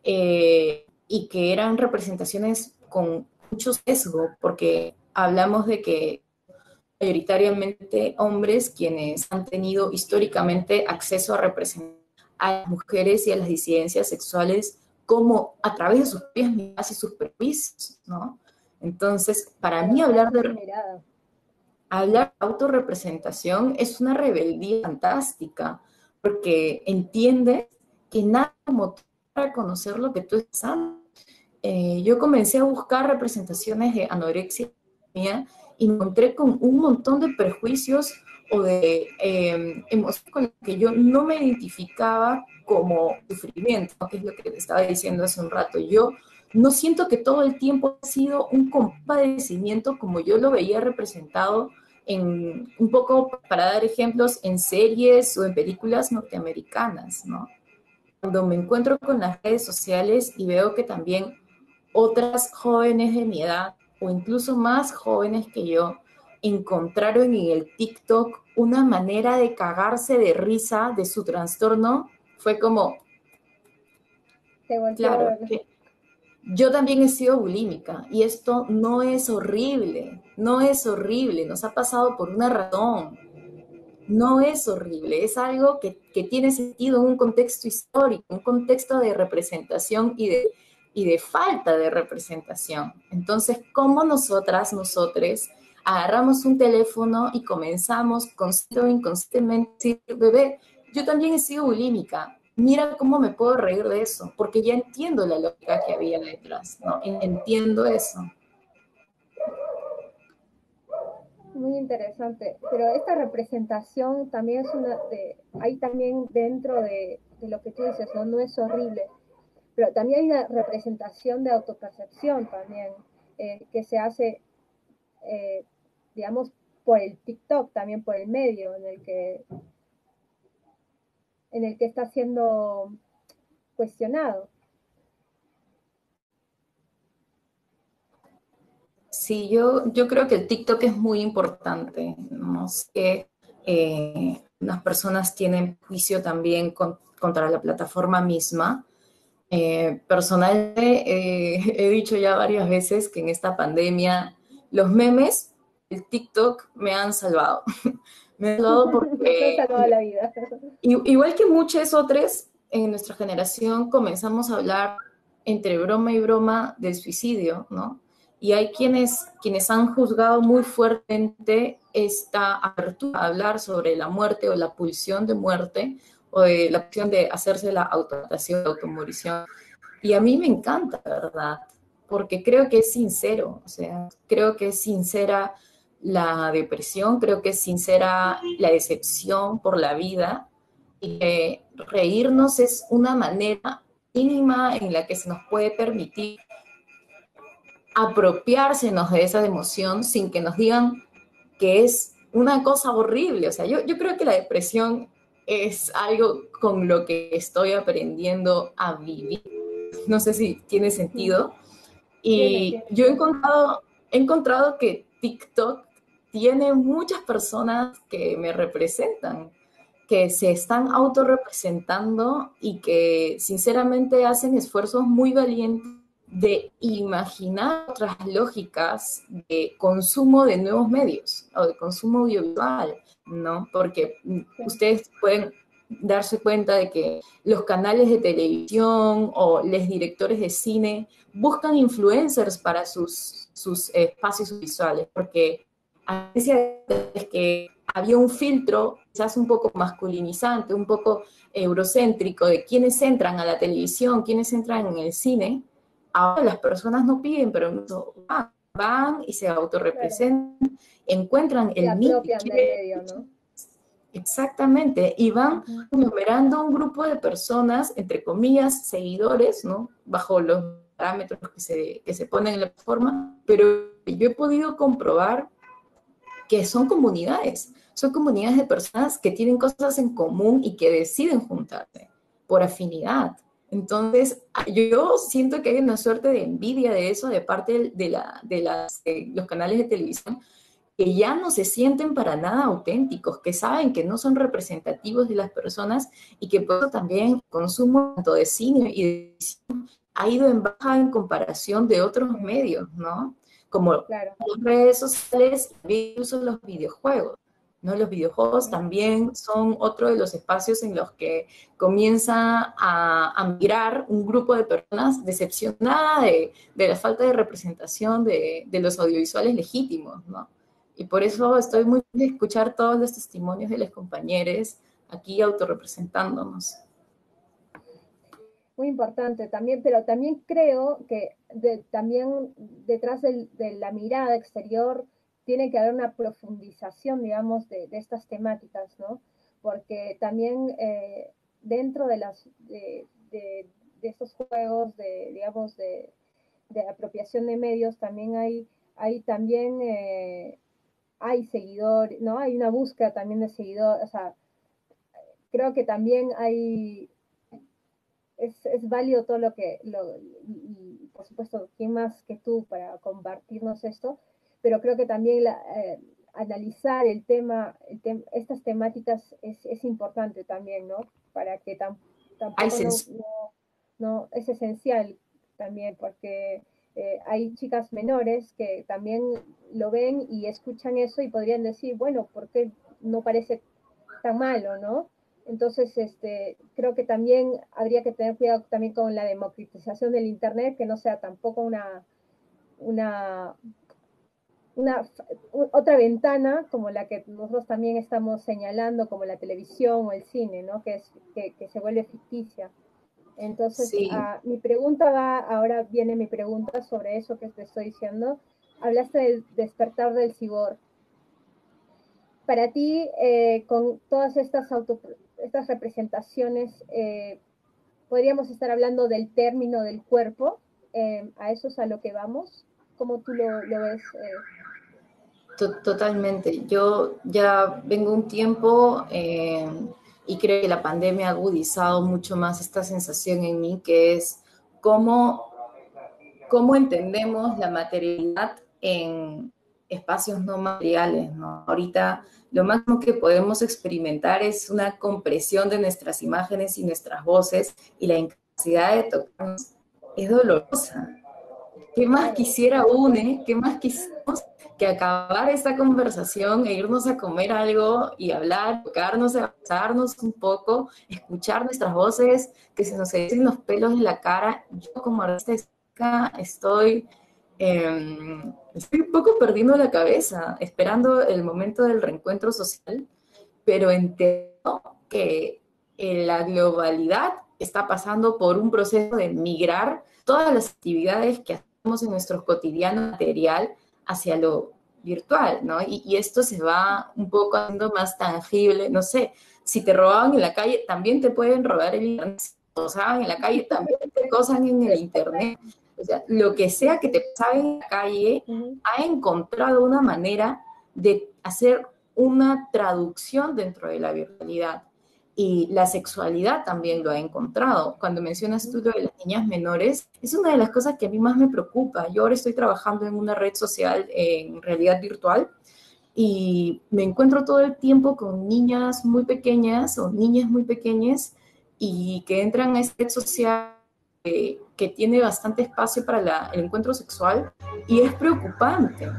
y que eran representaciones con mucho sesgo, porque hablamos de que mayoritariamente hombres quienes han tenido históricamente acceso a representar a las mujeres y a las disidencias sexuales como a través de sus propias miradas y sus prejuicios, ¿no? Entonces, para mí hablar de autorrepresentación es una rebeldía fantástica, porque entiendes que nada como para conocer lo que tú estás haciendo. Yo comencé a buscar representaciones de anorexia y me encontré con un montón de prejuicios o de emociones con las que yo no me identificaba como sufrimiento, que es lo que te estaba diciendo hace un rato. Yo no siento que todo el tiempo ha sido un compadecimiento como yo lo veía representado en, un poco para dar ejemplos, en series o en películas norteamericanas, ¿no? Cuando me encuentro con las redes sociales y veo que también otras jóvenes de mi edad o incluso más jóvenes que yo encontraron en el TikTok una manera de cagarse de risa de su trastorno, fue como, claro, que yo también he sido bulímica y esto no es horrible, no es horrible, nos ha pasado por una razón. No es horrible, es algo que tiene sentido en un contexto histórico, un contexto de representación y de falta de representación. Entonces, ¿cómo nosotres, agarramos un teléfono y comenzamos consciente o inconscientemente a decir, bebé, yo también he sido bulímica, mira cómo me puedo reír de eso, porque ya entiendo la lógica que había detrás, ¿no? Entiendo eso. Muy interesante, pero esta representación también es hay también dentro de lo que tú dices, ¿no? No es horrible, pero también hay una representación de autopercepción también, que se hace, digamos, por el TikTok, también por el medio en el que está siendo cuestionado. Sí, yo creo que el TikTok es muy importante, ¿no? Que las personas tienen juicio también contra la plataforma misma. Personalmente, he dicho ya varias veces que en esta pandemia los memes, el TikTok me han salvado. Me han salvado porque, me ha salvado la vida. Igual que muchos otros, en nuestra generación comenzamos a hablar entre broma y broma del suicidio, ¿no? Y hay quienes han juzgado muy fuertemente esta apertura a hablar sobre la muerte o la pulsión de muerte o de la opción de hacerse la autotratación, la automorición. Y a mí me encanta, ¿verdad? Porque creo que es sincero, o sea, creo que es sincera la depresión, creo que es sincera la decepción por la vida y que reírnos es una manera mínima en la que se nos puede permitir apropiársenos de esa emoción sin que nos digan que es una cosa horrible. O sea, yo creo que la depresión es algo con lo que estoy aprendiendo a vivir. No sé si tiene sentido. Y yo he encontrado que TikTok tiene muchas personas que me representan, que se están autorrepresentando y que sinceramente hacen esfuerzos muy valientes de imaginar otras lógicas de consumo de nuevos medios o de consumo audiovisual, ¿no? Porque ustedes pueden darse cuenta de que los canales de televisión o los directores de cine buscan influencers para sus espacios visuales, porque a veces es que había un filtro quizás un poco masculinizante, un poco eurocéntrico de quiénes entran a la televisión, quiénes entran en el cine. Ahora las personas no piden permiso, van y se autorrepresentan, encuentran el nicho del medio, ¿no? Exactamente, y van numerando un grupo de personas, entre comillas, seguidores, ¿no? Bajo los parámetros que se ponen en la plataforma, pero yo he podido comprobar que son comunidades de personas que tienen cosas en común y que deciden juntarse por afinidad. Entonces, yo siento que hay una suerte de envidia de eso de parte de los canales de televisión, que ya no se sienten para nada auténticos, que saben que no son representativos de las personas y que por eso también el consumo tanto de cine y de televisión ha ido en baja en comparación de otros medios, ¿no? Como las redes sociales, incluso los videojuegos, ¿no? Los videojuegos también son otro de los espacios en los que comienza a migrar un grupo de personas decepcionada de la falta de representación de los audiovisuales legítimos, ¿no? Y por eso estoy muy de escuchar todos los testimonios de los compañeros aquí autorrepresentándonos. Muy importante también, pero también creo que también detrás de la mirada exterior tiene que haber una profundización, digamos, de estas temáticas, ¿no? Porque también dentro de estos juegos digamos, de apropiación de medios, también hay también hay seguidores, ¿no? Hay una búsqueda también de seguidores, o sea, creo que también es válido todo y por supuesto, ¿quién más que tú para compartirnos esto? Pero creo que también analizar estas temáticas es importante también, ¿no? Para que tampoco no es esencial también, porque hay chicas menores que también lo ven y escuchan eso y podrían decir, bueno, ¿por qué no parece tan malo, no? Entonces, creo que también habría que tener cuidado también con la democratización del Internet, que no sea tampoco otra ventana como la que nosotros también estamos señalando, como la televisión o el cine, ¿no? Que se vuelve ficticia. Entonces, Sí. mi pregunta ahora viene mi pregunta sobre eso que te estoy diciendo. Hablaste del despertar del cyborg. Para ti, con todas estas representaciones, podríamos estar hablando del término del cuerpo, a eso es a lo que vamos. ¿Cómo tú lo ves? Totalmente. Yo ya vengo un tiempo y creo que la pandemia ha agudizado mucho más esta sensación en mí, que es cómo entendemos la materialidad en espacios no materiales, ¿no? Ahorita lo máximo que podemos experimentar es una compresión de nuestras imágenes y nuestras voces, y la incapacidad de tocarnos es dolorosa. ¿Qué más quisiera ¿Qué más quisiéramos que acabar esta conversación e irnos a comer algo y hablar, tocarnos, abrazarnos un poco, escuchar nuestras voces, que se nos echen los pelos en la cara? Yo como artista estoy un poco perdiendo la cabeza, esperando el momento del reencuentro social, pero entiendo que la globalidad está pasando por un proceso de migrar todas las actividades que hacemos en nuestro cotidiano material hacia lo virtual, ¿no? Y esto se va un poco haciendo más tangible. No sé, si te robaban en la calle, también te pueden robar el internet. Si te acosaban en la calle, también te acosan en el internet. O sea, lo que sea que te pasaba en la calle, ha encontrado una manera de hacer una traducción dentro de la virtualidad. Y la sexualidad también lo ha encontrado. Cuando mencionas tú lo de las niñas menores, es una de las cosas que a mí más me preocupa. Yo ahora estoy trabajando en una red social en realidad virtual y me encuentro todo el tiempo con niñas muy pequeñas o niñas muy pequeñas y que entran a esta red social que tiene bastante espacio para el encuentro sexual, y es preocupante,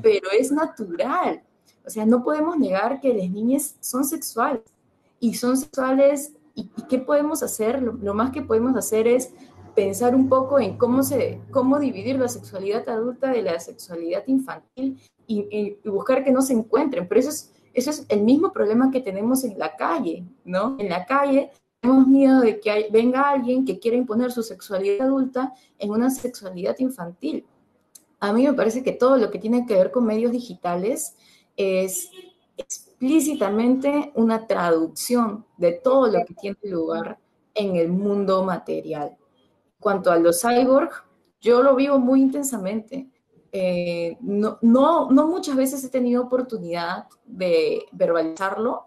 pero es natural. O sea, no podemos negar que las niñas son sexuales, y ¿qué podemos hacer? Lo más que podemos hacer es pensar un poco en cómo dividir la sexualidad adulta de la sexualidad infantil y buscar que no se encuentren. Pero eso es el mismo problema que tenemos en la calle, ¿no? En la calle tenemos miedo de que venga alguien que quiera imponer su sexualidad adulta en una sexualidad infantil. A mí me parece que todo lo que tiene que ver con medios digitales es explícitamente una traducción de todo lo que tiene lugar en el mundo material. En cuanto a los cyborg, yo lo vivo muy intensamente. No muchas veces he tenido oportunidad de verbalizarlo,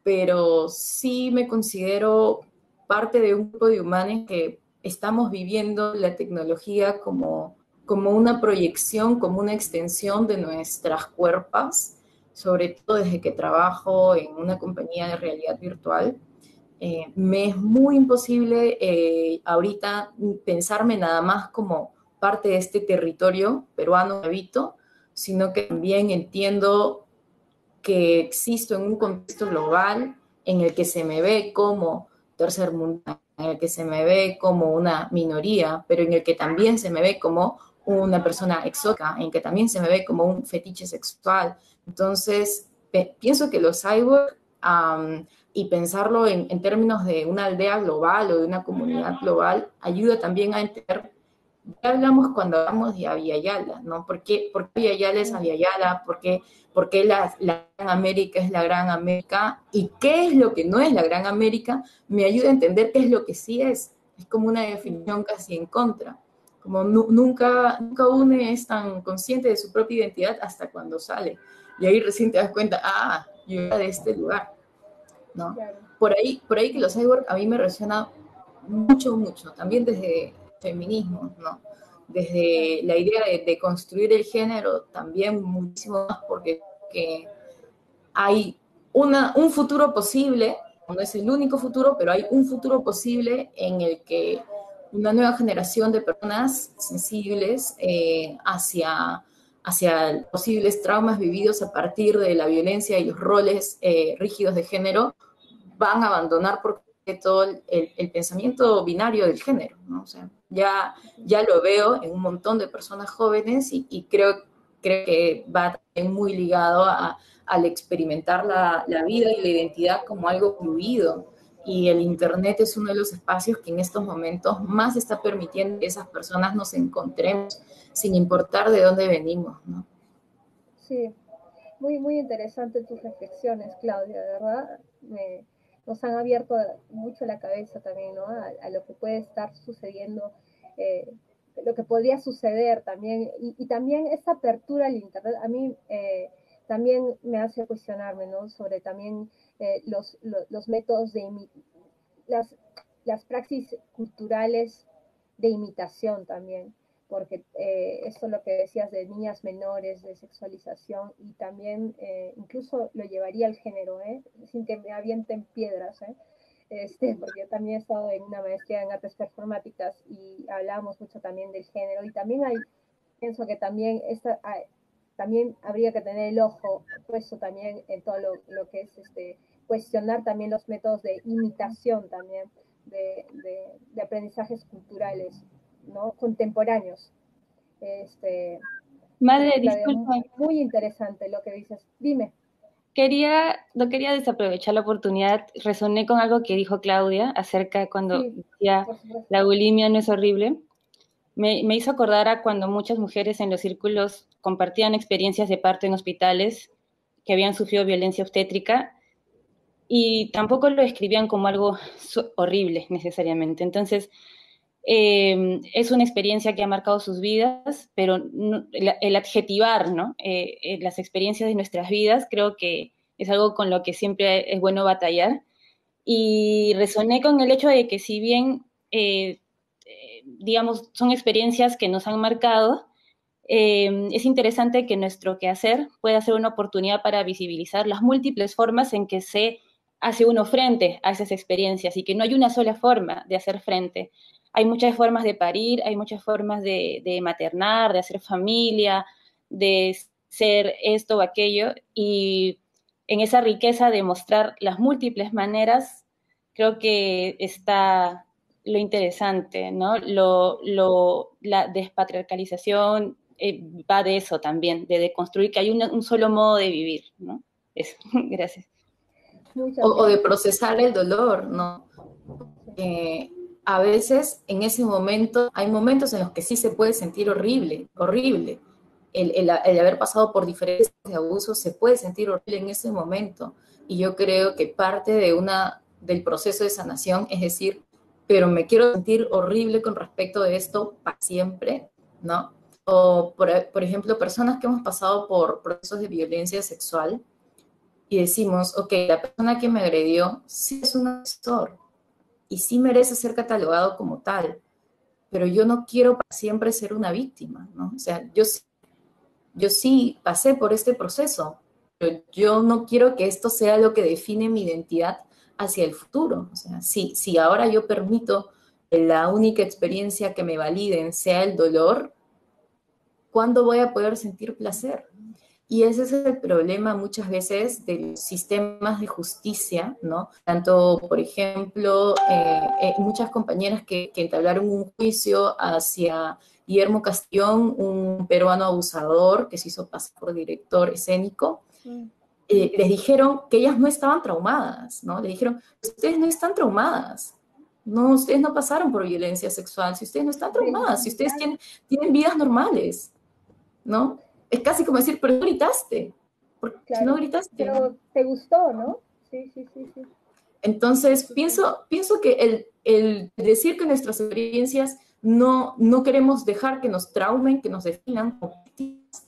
pero sí me considero parte de un grupo de humanos que estamos viviendo la tecnología como una proyección, como una extensión de nuestras cuerpos, sobre todo desde que trabajo en una compañía de realidad virtual. Me es muy imposible ahorita pensarme nada más como parte de este territorio peruano que habito, sino que también entiendo que existo en un contexto global en el que se me ve como tercermundista, en el que se me ve como una minoría, pero en el que también se me ve como una persona exótica, en que también se me ve como un fetiche sexual. Entonces, pienso que los cyborg, y pensarlo en términos de una aldea global o de una comunidad global, ayuda también a entender. Ya hablamos cuando hablamos de Abya-Yala, ¿no? ¿Por qué Abya-Yala es Abya-Yala? ¿Por qué la Gran América es la Gran América? ¿Y qué es lo que no es la Gran América? Me ayuda a entender qué es lo que sí es. Es como una definición casi en contra. Como nunca uno es tan consciente de su propia identidad hasta cuando sale. Y ahí recién te das cuenta, yo era de este lugar, ¿no? Por ahí que los cyborg a mí me resuena mucho, también desde feminismo, ¿no? Desde la idea de construir el género, también muchísimo más porque que hay un futuro posible, no es el único futuro, pero hay un futuro posible en el que una nueva generación de personas sensibles hacia posibles traumas vividos a partir de la violencia y los roles rígidos de género van a abandonar por todo el pensamiento binario del género, ¿no? O sea, ya lo veo en un montón de personas jóvenes y creo que va también muy ligado al experimentar la vida y la identidad como algo fluido. Y el Internet es uno de los espacios que en estos momentos más está permitiendo que esas personas nos encontremos sin importar de dónde venimos, ¿no? Sí, muy, muy interesante tus reflexiones, Claudia, de verdad. Nos han abierto mucho la cabeza también, ¿no? A lo que puede estar sucediendo, lo que podría suceder también, y también esta apertura al Internet, a mí también me hace cuestionarme, ¿no? Sobre también los métodos las praxis culturales de imitación también, porque esto es lo que decías de niñas menores, de sexualización, y también incluso lo llevaría al género, sin que me avienten piedras, porque yo también he estado en una maestría en artes performáticas y hablamos mucho también del género, y también pienso que también también habría que tener el ojo puesto también en todo lo que es cuestionar también los métodos de imitación también, de aprendizajes culturales, ¿no? Contemporáneos. Madre, Claudia, disculpa. muy interesante lo que dices. Dime. No quería desaprovechar la oportunidad. Resoné con algo que dijo Claudia acerca cuando decía la bulimia no es horrible. Me hizo acordar a cuando muchas mujeres en los círculos compartían experiencias de parto en hospitales que habían sufrido violencia obstétrica y tampoco lo describían como algo horrible necesariamente. Entonces, es una experiencia que ha marcado sus vidas, pero el adjetivar, ¿no? Las experiencias de nuestras vidas creo que es algo con lo que siempre es bueno batallar. Y resoné con el hecho de que si bien, digamos, son experiencias que nos han marcado, es interesante que nuestro quehacer pueda ser una oportunidad para visibilizar las múltiples formas en que se hace uno frente a esas experiencias y que no hay una sola forma de hacer frente. Hay muchas formas de parir, hay muchas formas de maternar, de hacer familia, de ser esto o aquello, y en esa riqueza de mostrar las múltiples maneras, creo que está lo interesante, ¿no? La despatriarcalización va de eso también, de deconstruir que hay un solo modo de vivir, ¿no? Eso, gracias. O de procesar el dolor, ¿no? A veces en ese momento, hay momentos en los que sí se puede sentir horrible, horrible. El haber pasado por diferentes abusos se puede sentir horrible en ese momento. Y yo creo que parte del proceso de sanación es decir, pero me quiero sentir horrible con respecto de esto para siempre, ¿no? O, por ejemplo, personas que hemos pasado por procesos de violencia sexual y decimos, ok, la persona que me agredió sí es un agresor y sí merece ser catalogado como tal, pero yo no quiero para siempre ser una víctima, ¿no? O sea, yo sí pasé por este proceso, pero yo no quiero que esto sea lo que define mi identidad hacia el futuro. O sea, si ahora yo permito que la única experiencia que me validen sea el dolor, ¿cuándo voy a poder sentir placer? Y ese es el problema muchas veces de los sistemas de justicia, ¿no? Tanto, por ejemplo, muchas compañeras que entablaron un juicio hacia Guillermo Castellón, un peruano abusador que se hizo pasar por director escénico, les dijeron que ellas no estaban traumadas, ¿no? Les dijeron, ustedes no están traumadas, no, ustedes no pasaron por violencia sexual, si ustedes no están traumadas, si ustedes tienen vidas normales, ¿no? Es casi como decir, pero no gritaste. Porque claro, no gritaste. Pero te gustó, ¿no? Sí. Entonces, pienso que el decir que nuestras experiencias no queremos dejar que nos traumen, que nos definan como víctimas,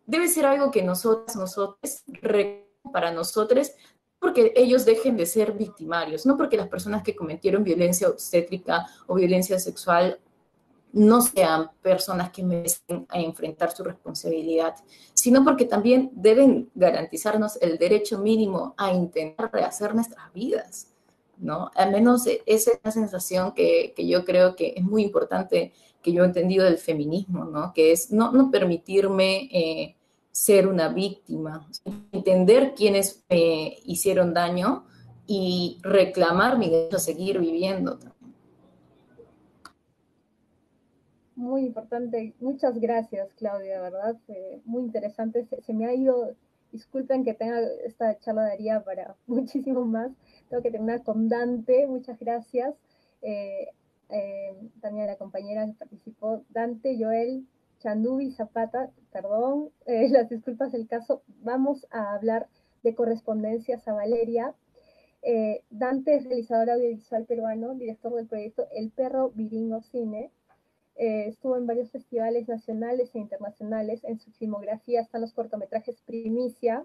debe ser algo que nosotros, para nosotros, porque ellos dejen de ser victimarios, no porque las personas que cometieron violencia obstétrica o violencia sexual no sean personas que merecen a enfrentar su responsabilidad, sino porque también deben garantizarnos el derecho mínimo a intentar rehacer nuestras vidas, ¿no? Al menos esa es la sensación que yo creo que es muy importante, que yo he entendido del feminismo, ¿no? Que es no permitirme ser una víctima, entender quiénes me hicieron daño y reclamar mi derecho a seguir viviendo. Muy importante. Muchas gracias, Claudia, ¿verdad? Muy interesante. Se me ha ido, disculpen que tenga esta charla daría para muchísimo más. Tengo que terminar con Dante. Muchas gracias. También a la compañera que participó, Dante, Joel, Chandubi, Zapata, perdón, las disculpas del caso. Vamos a hablar de correspondencias a Valeria. Dante es realizador audiovisual peruano, director del proyecto El Perro Viringo Cine. Estuvo en varios festivales nacionales e internacionales. En su filmografía están los cortometrajes Primicia,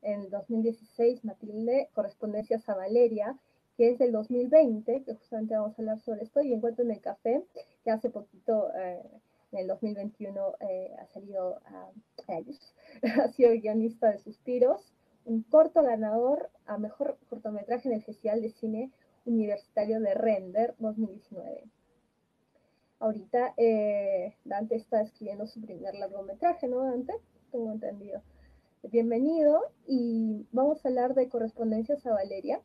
en el 2016, Matilde, Correspondencias a Valeria, que es del 2020, que justamente vamos a hablar sobre esto, y Encuentro en el Café, que hace poquito, en el 2021, ha salido ha sido guionista de Suspiros, un corto ganador a Mejor Cortometraje en el Festival de Cine Universitario de Render 2019. Ahorita Dante está escribiendo su primer largometraje, ¿no, Dante? Tengo entendido. Bienvenido, y vamos a hablar de Correspondencias a Valeria.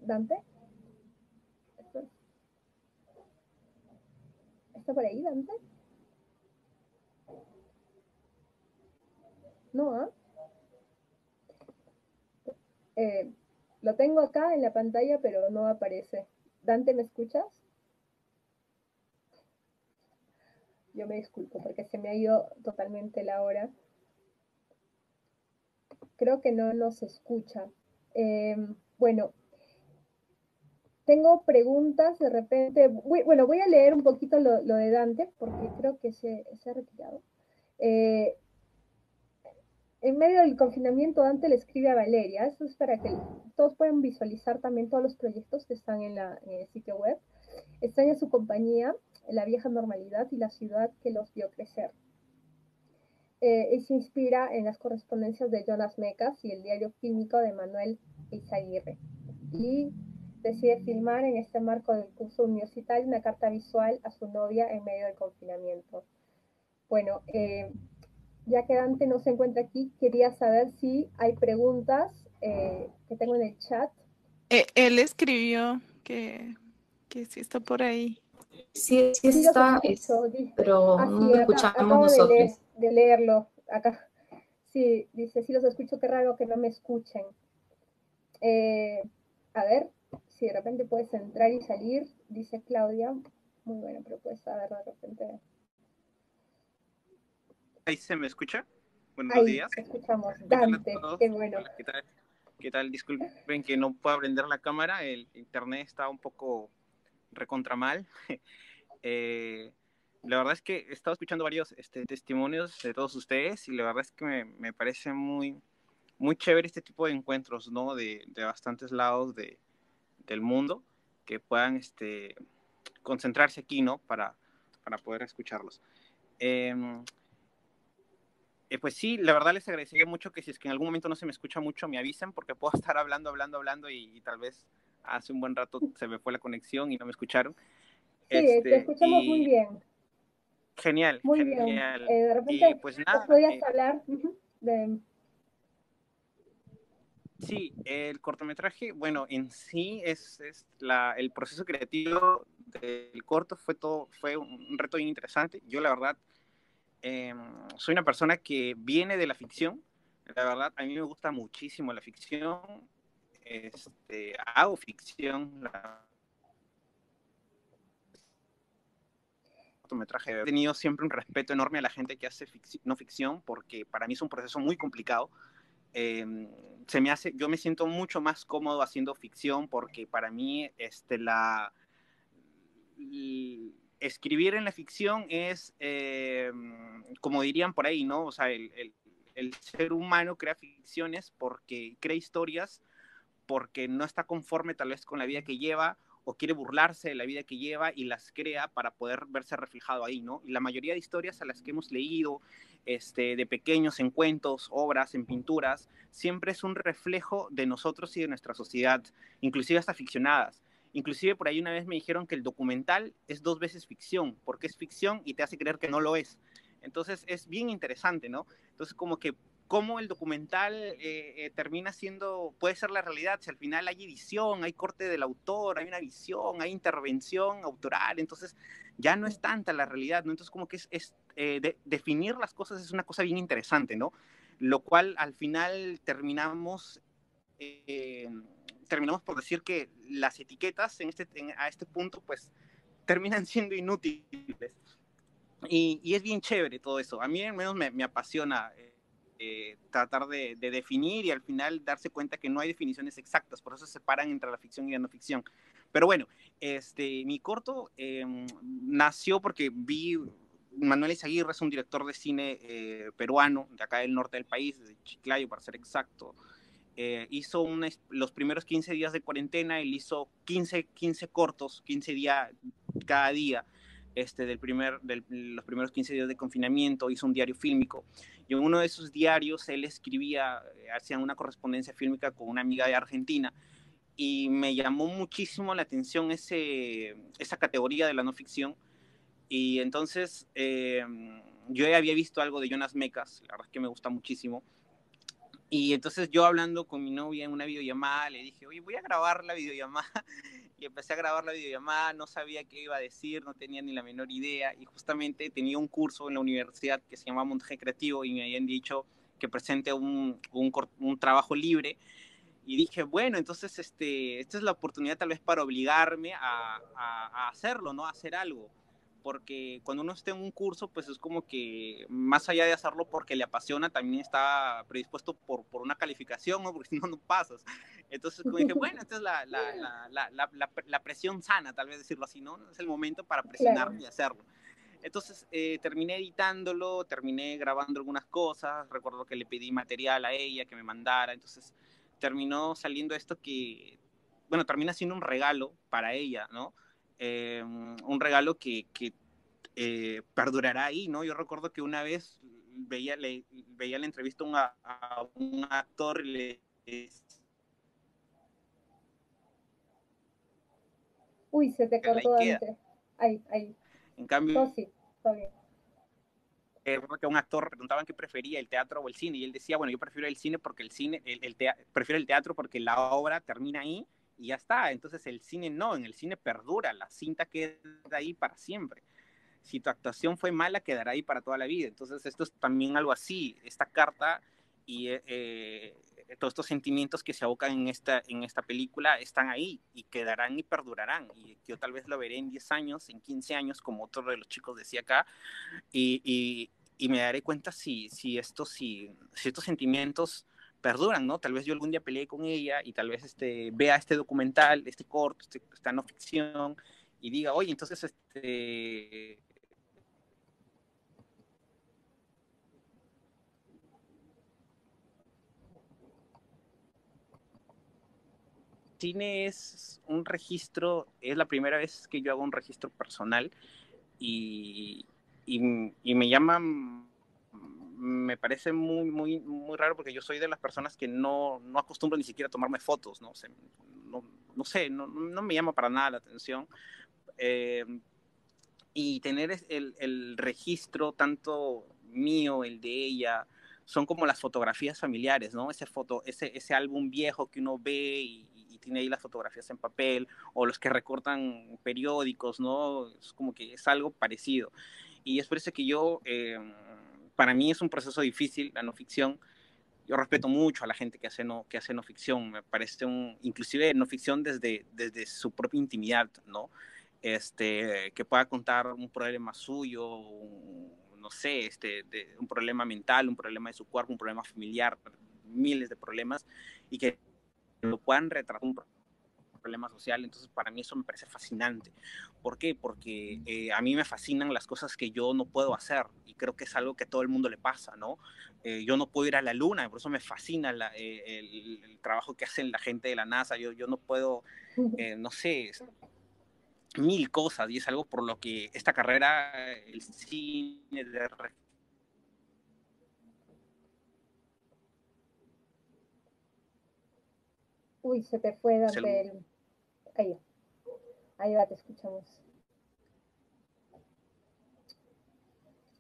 Dante. ¿Está por ahí, Dante? No, lo tengo acá en la pantalla, pero no aparece. Dante, ¿me escuchas? Yo me disculpo porque se me ha ido totalmente la hora. Creo que no nos escucha. Bueno, tengo preguntas de repente. Bueno, voy a leer un poquito lo de Dante, porque creo que se ha retirado. En medio del confinamiento, Dante le escribe a Valeria. Eso es para que todos puedan visualizar también todos los proyectos que están en el sitio web. Extraña su compañía, la vieja normalidad y la ciudad que los vio crecer. Y se inspira en las correspondencias de Jonas Mekas y el diario químico de Manuel Eizaguirre. Y decide filmar en este marco del curso universitario una carta visual a su novia en medio del confinamiento. Bueno, ya que Dante no se encuentra aquí, quería saber si hay preguntas que tengo en el chat. Él escribió que sí está por ahí. Sí está, pero no lo escuchamos acabo nosotros. de leerlo acá. Sí, dice, sí los escucho, qué raro que no me escuchen. A ver, si de repente puedes entrar y salir, dice Claudia. Muy buena propuesta, a ver, de repente. ¿Ahí se me escucha? Buenos Ahí, días. Escuchamos. Dante, qué bueno. Hola, ¿qué tal? Disculpen que no pueda prender la cámara, el internet está un poco recontra mal. La verdad es que he estado escuchando varios testimonios de todos ustedes y la verdad es que me parece muy, muy chévere este tipo de encuentros, ¿no? De bastantes lados del mundo que puedan concentrarse aquí, ¿no? Para poder escucharlos. Pues sí, la verdad les agradecería mucho que si es que en algún momento no se me escucha mucho, me avisen porque puedo estar hablando y tal vez hace un buen rato se me fue la conexión y no me escucharon. Sí, te escuchamos muy bien. Genial, muy genial. Bien. De repente, pues nada, podías hablar de... Sí, el cortometraje, bueno, en sí el proceso creativo del corto fue un reto bien interesante. Yo la verdad soy una persona que viene de la ficción. La verdad, a mí me gusta muchísimo la ficción. Hago ficción. Cortometraje. He tenido siempre un respeto enorme a la gente que hace no ficción, porque para mí es un proceso muy complicado. Yo me siento mucho más cómodo haciendo ficción porque para mí escribir en la ficción es, como dirían por ahí, ¿no? O sea, el ser humano crea ficciones porque crea historias, porque no está conforme tal vez con la vida que lleva o quiere burlarse de la vida que lleva y las crea para poder verse reflejado ahí, ¿no? Y la mayoría de historias a las que hemos leído, de pequeños, en cuentos, obras, en pinturas, siempre es un reflejo de nosotros y de nuestra sociedad, inclusive hasta ficcionadas. Inclusive por ahí una vez me dijeron que el documental es 2 veces ficción, porque es ficción y te hace creer que no lo es. Entonces es bien interesante, ¿no? Entonces como que cómo el documental termina siendo, puede ser la realidad, si al final hay edición, hay corte del autor, hay una visión, hay intervención autoral, entonces ya no es tanta la realidad, ¿no? Entonces como que definir las cosas es una cosa bien interesante, ¿no? Lo cual al final terminamos por decir que las etiquetas a este punto pues terminan siendo inútiles. Y es bien chévere todo eso. A mí al menos me apasiona tratar de definir y al final darse cuenta que no hay definiciones exactas, por eso se separan entre la ficción y la no ficción. Pero bueno, mi corto nació porque vi Manuel Izaguirre, es un director de cine peruano, de acá del norte del país, de Chiclayo para ser exacto. Hizo los primeros 15 días de cuarentena, él hizo 15 cortos, 15 días cada día. Los primeros 15 días de confinamiento, hizo un diario fílmico, y en uno de esos diarios él escribía, hacía una correspondencia fílmica con una amiga de Argentina, y me llamó muchísimo la atención esa categoría de la no ficción, y entonces yo ya había visto algo de Jonas Mekas, la verdad es que me gusta muchísimo, y entonces yo hablando con mi novia en una videollamada, le dije, oye, voy a grabar la videollamada, y empecé a grabar la videollamada, no sabía qué iba a decir, no tenía ni la menor idea, y justamente tenía un curso en la universidad que se llama Montaje Creativo, y me habían dicho que presente un trabajo libre, y dije, bueno, entonces esta es la oportunidad tal vez para obligarme a hacerlo, ¿no? A hacer algo, porque cuando uno está en un curso, pues es como que más allá de hacerlo porque le apasiona, también está predispuesto por una calificación, ¿no? Porque si no, no pasas. Entonces como dije, bueno, esta es la presión sana, tal vez decirlo así, ¿no? Es el momento para presionarme claro. Y hacerlo. Entonces terminé editándolo, terminé grabando algunas cosas, recuerdo que le pedí material a ella que me mandara, entonces terminó saliendo esto que, bueno, termina siendo un regalo para ella, ¿no? Un regalo que perdurará ahí, ¿no? Yo recuerdo que una vez veía la entrevista a un actor y le... Uy, se te cortó antes. Ahí. En cambio... Oh, sí, está bien. Que a un actor preguntaban qué prefería, el teatro o el cine, y él decía, bueno, yo prefiero el cine porque prefiero el teatro porque la obra termina ahí y ya está. Entonces el cine no, en el cine perdura, la cinta queda ahí para siempre. Si tu actuación fue mala, quedará ahí para toda la vida. Entonces esto es también algo así, esta carta y todos estos sentimientos que se abocan en esta película están ahí y quedarán y perdurarán. Y yo tal vez lo veré en 10 años, en 15 años, como otro de los chicos decía acá, y me daré cuenta si estos sentimientos perduran, ¿no? Tal vez yo algún día peleé con ella y tal vez vea este documental, este corto, esta no ficción, y diga, oye, entonces cine es un registro, es la primera vez que yo hago un registro personal y me llama, me parece muy, muy, muy raro porque yo soy de las personas que no acostumbro ni siquiera a tomarme fotos, ¿no? O sea, no sé, no me llama para nada la atención. Y tener el registro tanto mío, el de ella, son como las fotografías familiares, ¿no? Ese álbum viejo que uno ve y tiene ahí las fotografías en papel, o los que recortan periódicos, ¿no? Es como que es algo parecido. Y es por eso que para mí es un proceso difícil, la no ficción. Yo respeto mucho a la gente que hace no ficción, me parece inclusive no ficción desde su propia intimidad, ¿no? Que pueda contar un problema suyo, no sé, un problema mental, un problema de su cuerpo, un problema familiar, miles de problemas, y que lo puedan retratar un problema social. Entonces para mí eso me parece fascinante. ¿Por qué? Porque a mí me fascinan las cosas que yo no puedo hacer, y creo que es algo que a todo el mundo le pasa, ¿no? Yo no puedo ir a la luna, por eso me fascina el trabajo que hacen la gente de la NASA. Yo no puedo, no sé, mil cosas, y es algo por lo que esta carrera, el cine de... Uy, se te fue Dante. Ahí va, te escuchamos.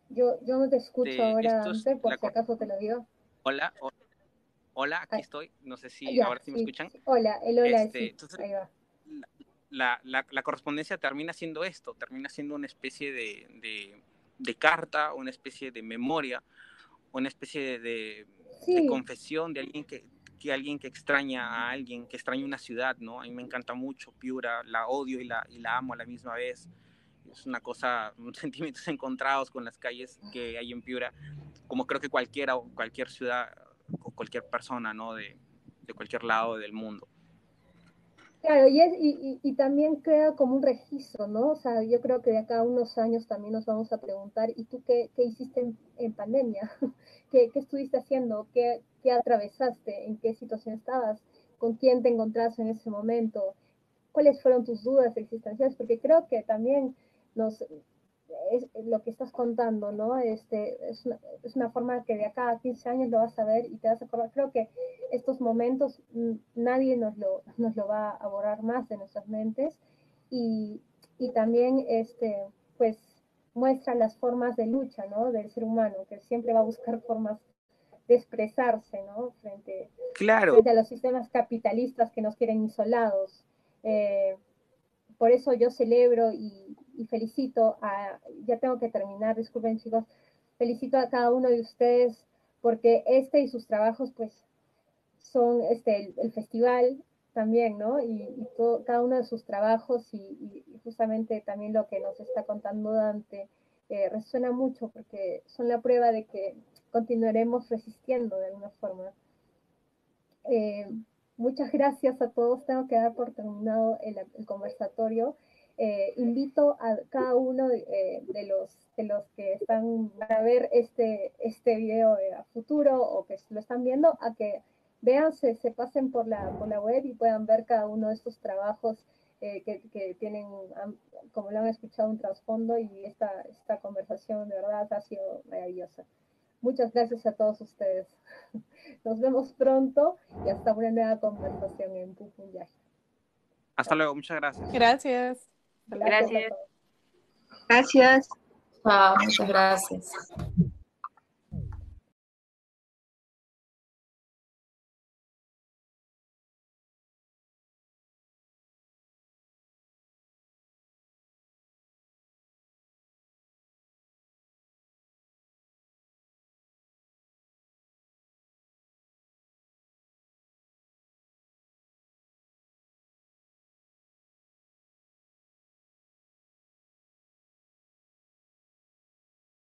Yo no te escucho ahora, Dante, por si acaso te lo digo. Hola, aquí estoy. No sé si ahora sí me escuchan. Sí. Hola, el hola, sí. Entonces, ahí va. La correspondencia termina siendo esto, termina siendo una especie de carta, una especie de memoria, una especie de confesión de alguien alguien que extraña a alguien, que extraña una ciudad, ¿no? A mí me encanta mucho Piura, la odio y la amo a la misma vez. Es una cosa, sentimientos encontrados con las calles que hay en Piura, como creo que cualquier ciudad o cualquier persona, ¿no? De cualquier lado del mundo. Claro, y también queda como un registro, ¿no? O sea, yo creo que de acá a unos años también nos vamos a preguntar, ¿y tú qué hiciste en pandemia? ¿Qué estuviste haciendo? ¿Qué atravesaste? ¿En qué situación estabas? ¿Con quién te encontraste en ese momento? ¿Cuáles fueron tus dudas existenciales? Porque creo que también es lo que estás contando, ¿no? Es una forma que de acá a 15 años lo vas a ver y te vas a acordar. Creo que estos momentos nadie nos lo va a borrar más de nuestras mentes y también pues muestra las formas de lucha, ¿no? Del ser humano, que siempre va a buscar formas de expresarse, ¿no? Frente a los sistemas capitalistas que nos quieren isolados. Por eso yo celebro y felicito ya tengo que terminar, disculpen chicos, felicito a cada uno de ustedes porque y sus trabajos pues son el festival también, ¿no? Y cada uno de sus trabajos y justamente también lo que nos está contando Dante resuena mucho porque son la prueba de que continuaremos resistiendo de alguna forma. Muchas gracias a todos. Tengo que dar por terminado el conversatorio. Invito a cada uno de los que están a ver este video a futuro o que lo están viendo a que vean, se pasen por la web y puedan ver cada uno de estos trabajos que tienen, como lo han escuchado, un trasfondo y esta conversación de verdad ha sido maravillosa. Muchas gracias a todos ustedes. Nos vemos pronto y hasta una nueva conversación en Pupunyaji. Hasta luego, muchas gracias. Gracias. Gracias a todos. Gracias. Chao, muchas gracias.